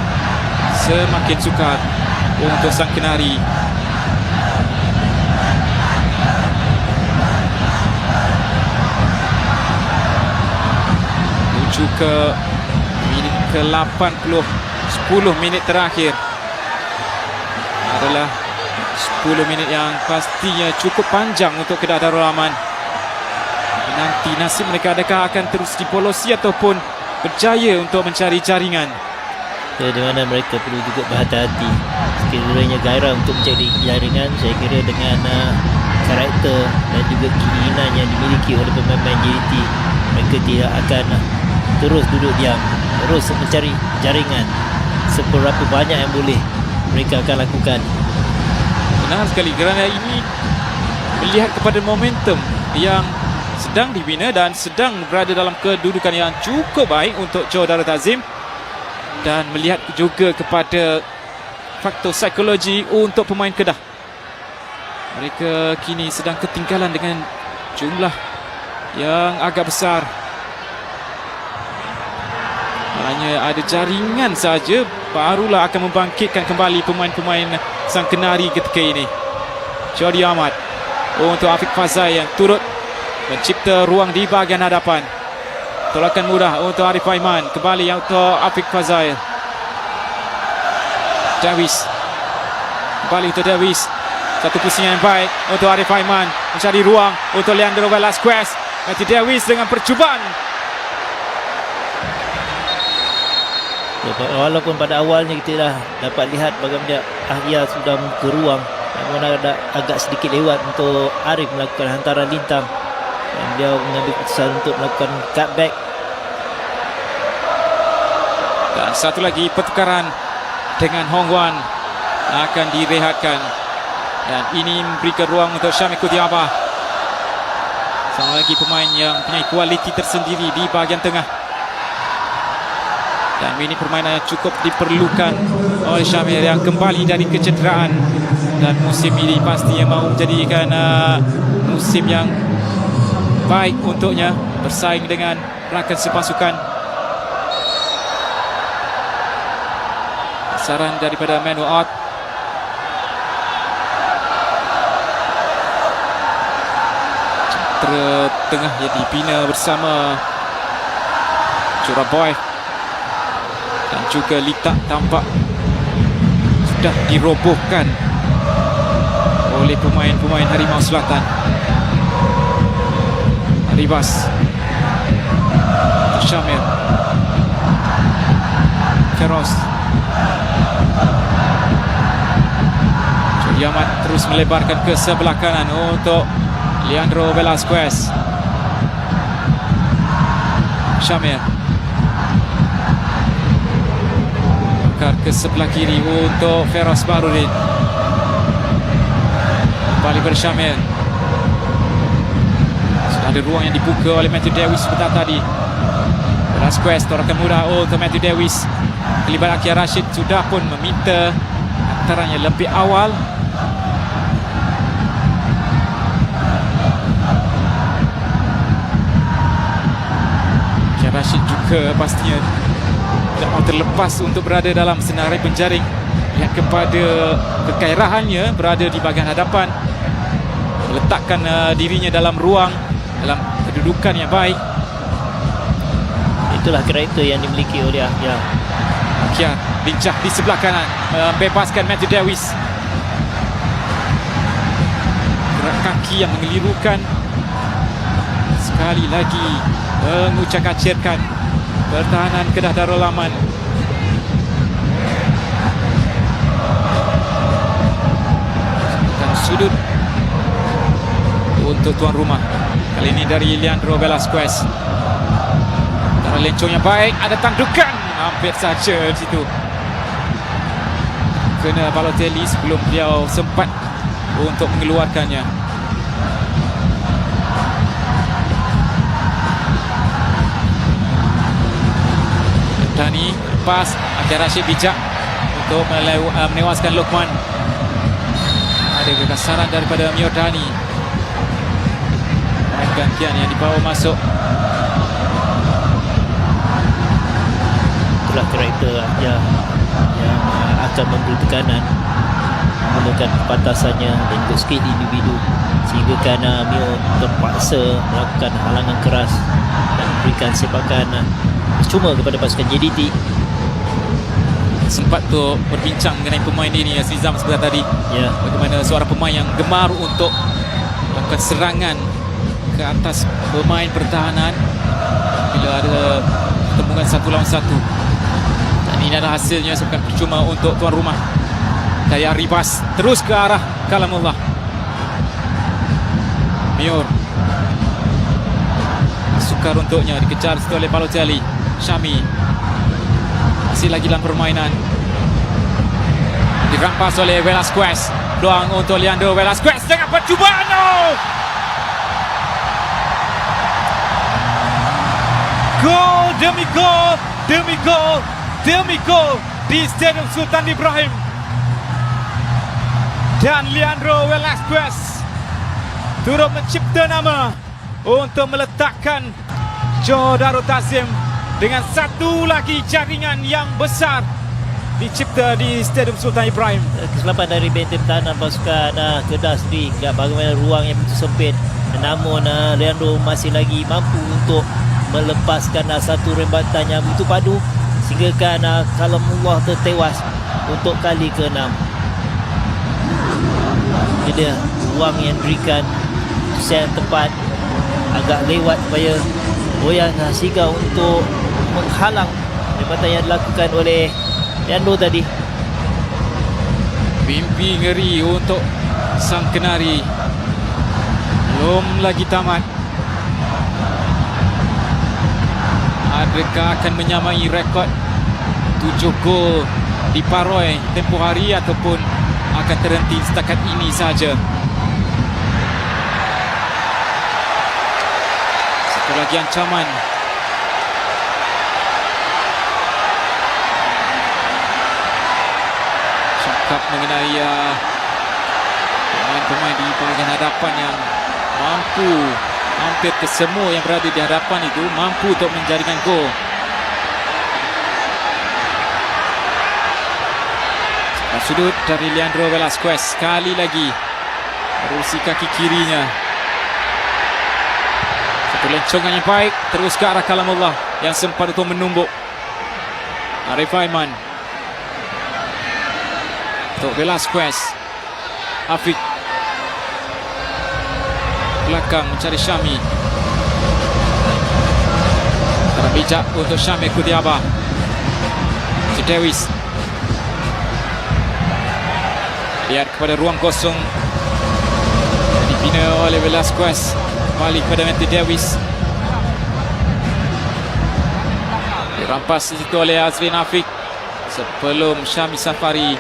semakin sukar untuk sang Kenari. Menuju ke minit ke-80, 10 minit terakhir adalah 10 minit yang pastinya cukup panjang untuk Kedah Darul Aman. Nanti nasib mereka adakah akan terus dipolosi ataupun berjaya untuk mencari jaringan? Di mana mereka perlu juga berhati-hati. Sekiranya gairah untuk mencari jaringan, saya kira dengan karakter dan juga keinginan yang dimiliki oleh pemain-pemain JDT, mereka tidak akan terus duduk diam, terus mencari jaringan. Seberapa banyak yang boleh mereka akan lakukan. Benar sekali, kerana ini melihat kepada momentum yang sedang dibina dan sedang berada dalam kedudukan yang cukup baik untuk Johor Darul Ta'zim, dan melihat juga kepada faktor psikologi untuk pemain Kedah. Mereka kini sedang ketinggalan dengan jumlah yang agak besar. Hanya ada jaringan saja barulah akan membangkitkan kembali pemain-pemain sang Kenari ketika ini. Jordi Ahmad untuk Afiq Fazai yang turut mencipta ruang di bahagian hadapan. Tolakan mudah untuk Arif Aiman, kembali untuk Afiq Fazai. Dewis, kembali untuk Dewis. Satu pusingan yang baik untuk Arif Aiman, mencari ruang untuk Leandro Velasquez. Nanti Dewis dengan percubaan. Walaupun pada awalnya kita dah dapat lihat bagaimana Ahya sudah membuka ruang, namun agak sedikit lewat untuk Arif melakukan hantaran lintang, dan dia mengambil keputusan untuk melakukan cutback. Dan satu lagi pertukaran dengan Hong Wan akan direhatkan, dan ini memberikan ruang untuk Syamil Kutiabah, sama lagi pemain yang punya kualiti tersendiri di bahagian tengah. Dan ini permainan yang cukup diperlukan oleh Syamil yang kembali dari kecederaan, dan musim ini pastinya mahu menjadikan musim yang baik untuknya bersaing dengan rakan sepasukan. Saran daripada Manuel Ott. Centera tengah yang dibina bersama Juraboy dan juga Lita tampak sudah dirobohkan oleh pemain-pemain Harimau Selatan. Ribas, Syamir, Feroz, Yamat terus melebarkan ke sebelah kanan untuk Leandro Velasquez. Syamir ke sebelah kiri untuk Feroz Barudin. Kembali pada Syamir. Sudah ada ruang yang dibuka oleh Matthew Davis sebentar tadi. Velasquez, torakan mudah untuk Matthew Davis. Terlibat Akia Rashid sudah pun meminta hantarannya lebih awal. Akia Rashid juga pastinya tidak mau terlepas untuk berada dalam senarai penjaring. Lihat kepada kekairahannya berada di bahagian hadapan, meletakkan dirinya dalam ruang, dalam kedudukan yang baik. Itulah karakter yang dimiliki oleh Akia. Akia lincah di sebelah kanan, membebaskan Matthew Davis. Gerak kaki yang mengelirukan, sekali lagi mengucak-acirkan pertahanan Kedah Darul Aman. Sudut untuk tuan rumah, kali ini dari Leandro Velasquez. Antara lencong yang baik, ada tandukan, hampir saja di situ kena Balotelli sebelum beliau sempat untuk mengeluarkannya. Dani lepas, Akhir Rashid bijak untuk menewaskan Lokman. Ada kekasaran daripada Miordani. Main gantian yang dibawa masuk. Itulah karakter yang akan memberi tekanan, menggunakan kepatasannya dan juga skill individu, sehingga kerana Mio terpaksa melakukan halangan keras dan memberikan sepakan cuma kepada pasukan JDT. Sempat tu berbincang mengenai pemain ini, Azizam sebentar tadi. Ya. Bagaimana seorang pemain yang gemar untuk melakukan serangan ke atas pemain pertahanan bila ada pertemuan 1 lawan 1. Dan ini adalah hasilnya, bukan percuma untuk tuan rumah. Daya Ribas terus ke arah Kalamullah. Mior, sukar untuknya, dikejar oleh Balotelli. Syami masih lagi dalam permainan, dirampas oleh Velasquez. Peluang untuk Leandro Velasquez dengan percubaan. Gol demi gol, demi gol, demi gol di Stadium Sultan Ibrahim. Dan Leandro Velasquez turut mencipta nama untuk meletakkan Johor Darul Ta'zim dengan satu lagi jaringan yang besar dicipta di Stadium Sultan Ibrahim. Kesilapan dari benteng pertahanan pasukan Kedah sendiri, bagaimana ruang yang begitu sempit, namun Leandro masih lagi mampu untuk melepaskan satu rembatan yang begitu padu sehingga Kalamullah tertewas untuk kali ke-6. Jadi ruang yang diberikan set tepat, agak lewat supaya Boyan Siga untuk menghalang rembatan yang dilakukan oleh Leandro tadi. Mimpi ngeri untuk sang Kenari belum lagi tamat. Adakah akan menyamai rekod 7 gol di Paroi tempoh hari ataupun akan terhenti setakat ini saja? Satu lagi ancaman. Cakap mengenai pemain-pemain di bahagian hadapan yang mampu hampir kesemua yang berada di hadapan itu mampu untuk menjadikan gol. Sudut dari Leandro Velasquez sekali lagi berusi kaki kirinya. Satu lencongan yang baik terus ke arah Kalamullah yang sempat untuk menumbuk. Arif Aiman untuk Velasquez. Afiq belakang mencari Syami. Terbijak untuk Syami Kudiaba. Dewis lihat kepada ruang kosong, dibina oleh Velasquez. Kembali kepada Matthew Davis, dirampas di situ oleh Azrin Afiq sebelum Syami Safari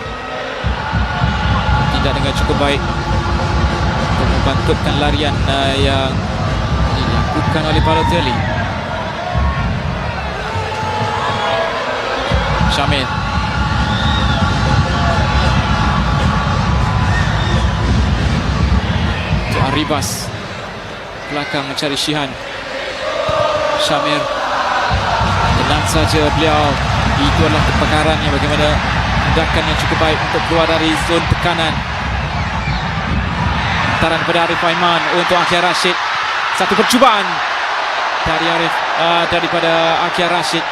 tidak dengan cukup baik untuk membangkitkan larian yang dilakukan oleh Balotelli. Syamil Ribas belakang mencari Shihan. Syamir tenang saja beliau. Itu adalah kepakarannya, bagaimana tindakan yang cukup baik untuk keluar dari zon tekanan. Hantaran kepada Arif Aiman untuk Akhil Rashid. Satu percubaan dari daripada Akhil Rashid.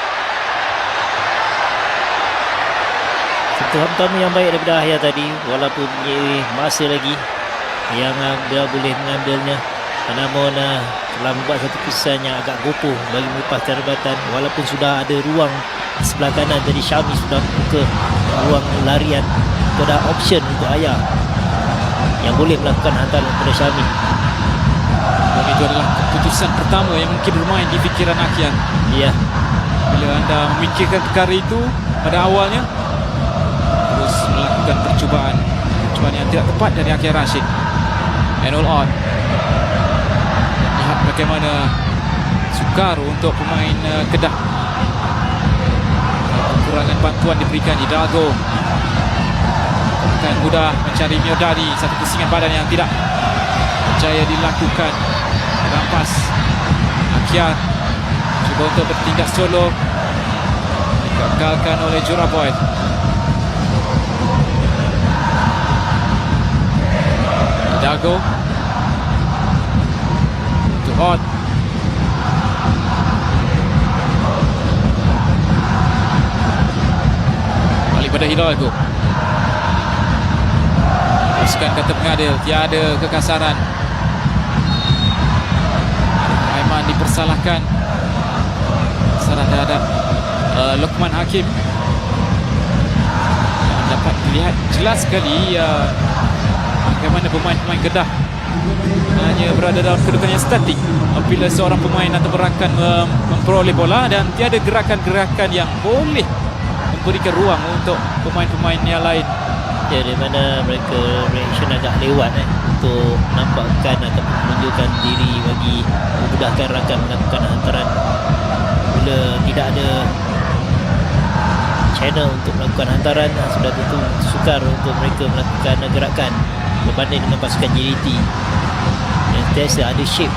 Sentuhan pertama yang baik daripada Akhil tadi, walaupun masih lagi yang dia boleh mengambilnya, namun telah membuat satu kesan yang agak gopoh bagi melepas jabatan. Walaupun sudah ada ruang di sebelah kanan, jadi Syami sudah buka ruang larian, ada option untuk Ayah yang boleh melakukan hantaran kepada Syami. Dan itu adalah keputusan pertama yang mungkin bermain di fikiran Akhil. Ya, bila anda memikirkan perkara itu pada awalnya, terus melakukan percubaan yang tidak tepat dari Akhil Rashid. Enol On, lihat bagaimana sukar untuk pemain Kedah. Kekurangan bantuan diberikan Hidalgo. Bukan mudah mencari Mirdadi. Satu pusingan badan yang tidak berjaya dilakukan. Rampas Akhil cuba untuk bertindak solo, digagalkan oleh Juraboy. Hidalgo untuk Hot. Balik pada Hidalgo. Teruskan kata pengadil, tiada kekasaran. Aiman dipersalahkan salah terhadap Luqman Hakim. Dapat dilihat jelas sekali bagaimana pemain-pemain Kedah hanya berada dalam kedudukan yang statik apabila seorang pemain atau rakan memperoleh bola, dan tiada gerakan-gerakan yang boleh memberikan ruang untuk pemain-pemain yang lain. Ya, di mana mereka reaction agak lewat untuk nampakkan atau menunjukkan diri bagi memudahkan rakan melakukan hantaran. Bila tidak ada channel untuk melakukan hantaran, sudah tentu sukar untuk mereka melakukan gerakan berbanding dengan pasukan JDT yang sentiasa ada shape.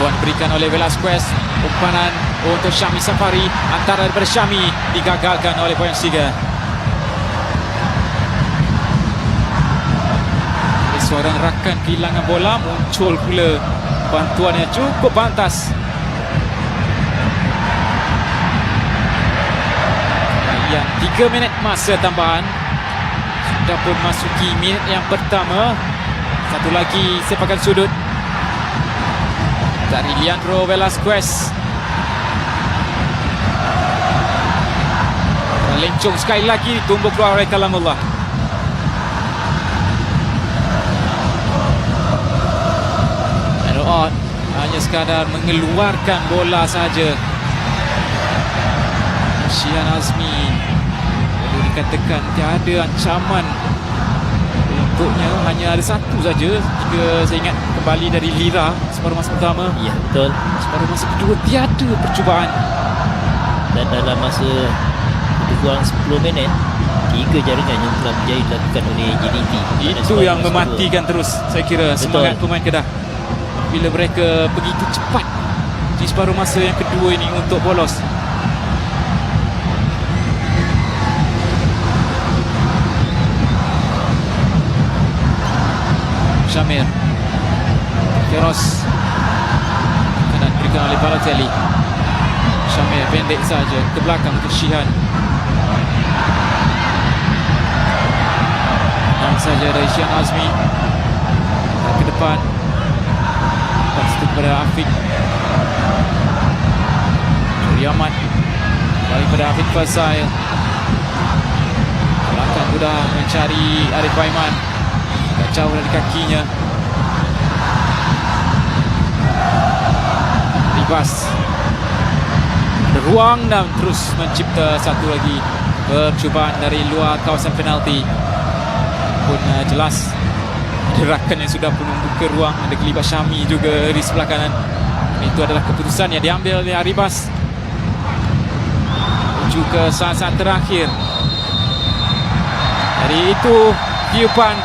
Tuan berikan oleh Velasquez, umpanan untuk Syami Safari, antara daripada Syami digagalkan oleh Boyan Siga. Seorang rakan kehilangan bola, muncul pula bantuan yang cukup pantas. Yang 3 minit masa tambahan sudah pun masuki minit yang pertama. Satu lagi sepakan sudut dari Leandro Velasquez. Lencong sekali lagi, ditumbuk keluar oleh Kalamullah. On hanya sekadar mengeluarkan bola saja. Shihan Azmi boleh dikatakan tiada ancaman untuknya, hanya ada satu saja jika saya ingat kembali dari Lira separuh masa pertama. Ya, betul. Separuh masa kedua tiada percubaan, dan dalam masa lebih kurang 10 minit 3 jaringan yang telah berjaya dilakukan oleh JDT. Itu yang mematikan terus, saya kira, semangat pemain Kedah. bila mereka begitu cepat di separuh masa yang kedua ini untuk bolos. Syamir, Feroz kena diberikan oleh Balotelli. Syamir pendek saja ke belakang untuk Shihan. Dan saja dari Shihan Azmi ke depan. Lepas itu kepada Afiq Syuri Ahmad, kembali pada Afiq Fasail. Belakang sudah mencari Arif Aiman, tak jauh dari kakinya. Ribas ada ruang dan terus mencipta satu lagi percubaan dari luar kawasan penalti. Pun jelas ada rakan yang sudah pun membuka ruang. Ada Gelibat Syami juga di sebelah kanan. Itu adalah keputusan yang diambil oleh Aribas menuju ke saat-saat terakhir. Jadi itu tiupan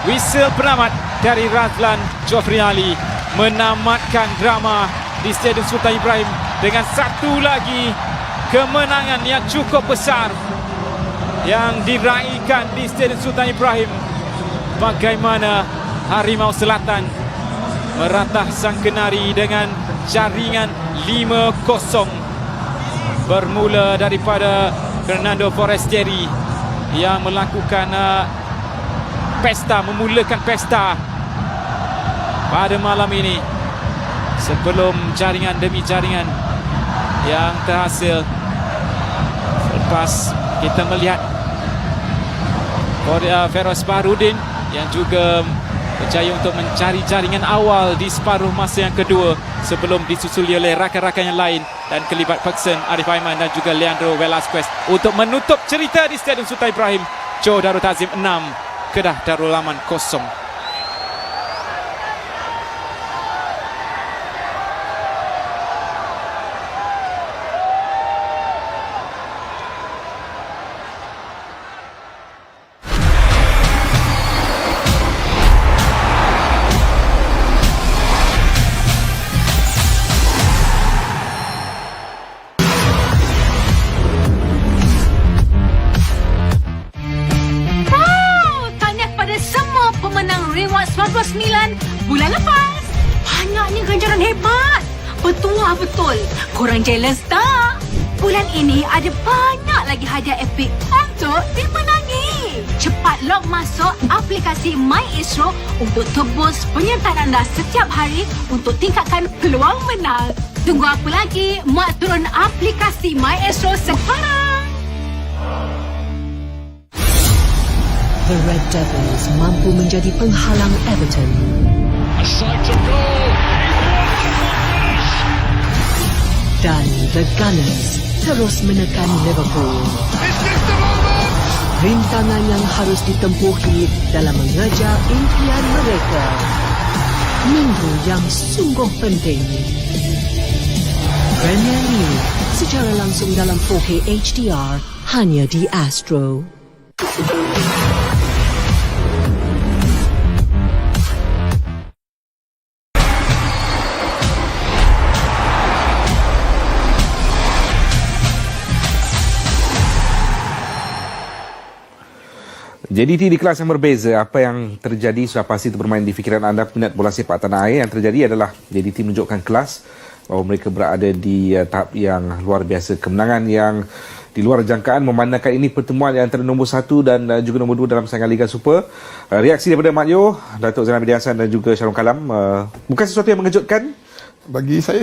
whistle penamat dari Razlan Jofri Ali menamatkan drama di Stadium Sultan Ibrahim dengan satu lagi kemenangan yang cukup besar yang diraihkan di Stadium Sultan Ibrahim. Bagaimana Harimau Selatan meratah Sang Kenari dengan jaringan 5-0 bermula daripada Fernando Forestieri yang melakukan memulakan pesta pada malam ini sebelum jaringan demi jaringan yang terhasil. Selepas kita melihat Feroz Baharudin yang juga berjaya untuk mencari jaringan awal di separuh masa yang kedua sebelum disusuli oleh rakan-rakan yang lain dan kelibat Peksen, Arif Aiman dan juga Leandro Velasquez untuk menutup cerita di Stadium Sultan Ibrahim. Johor Darul Ta'zim 6, Kedah Darul Aman 0. Bulan lepas. Banyaknya ganjaran hebat. Bertuah betul. Korang jealous tak? Bulan ini ada banyak lagi hadiah epik untuk dimenangi. Cepat log masuk aplikasi MyAstro untuk tebus penyertaan anda setiap hari untuk tingkatkan peluang menang. Tunggu apa lagi? Mak turun aplikasi MyAstro sekarang. The Red Devils mampu menjadi penghalang Everton. Dan The Gunners terus menekan Liverpool. Rintangan yang harus ditempuhi dalam mengejar impian mereka. Minggu yang sungguh penting. Premier League secara langsung dalam 4K HDR hanya di Astro. JDT di kelas yang berbeza. Apa yang terjadi sudah pasti bermain di fikiran anda peminat bola sepak tanah air. Yang terjadi adalah JDT menunjukkan kelas bahawa mereka berada di tahap yang luar biasa. Kemenangan yang di luar jangkaan memandangkan ini pertemuan yang antara nombor 1 dan juga nombor 2 dalam saingan Liga Super. Reaksi daripada Mak Yo, Datuk Zainal Abidin Hassan dan juga Syarul Kalam bukan sesuatu yang mengejutkan bagi saya.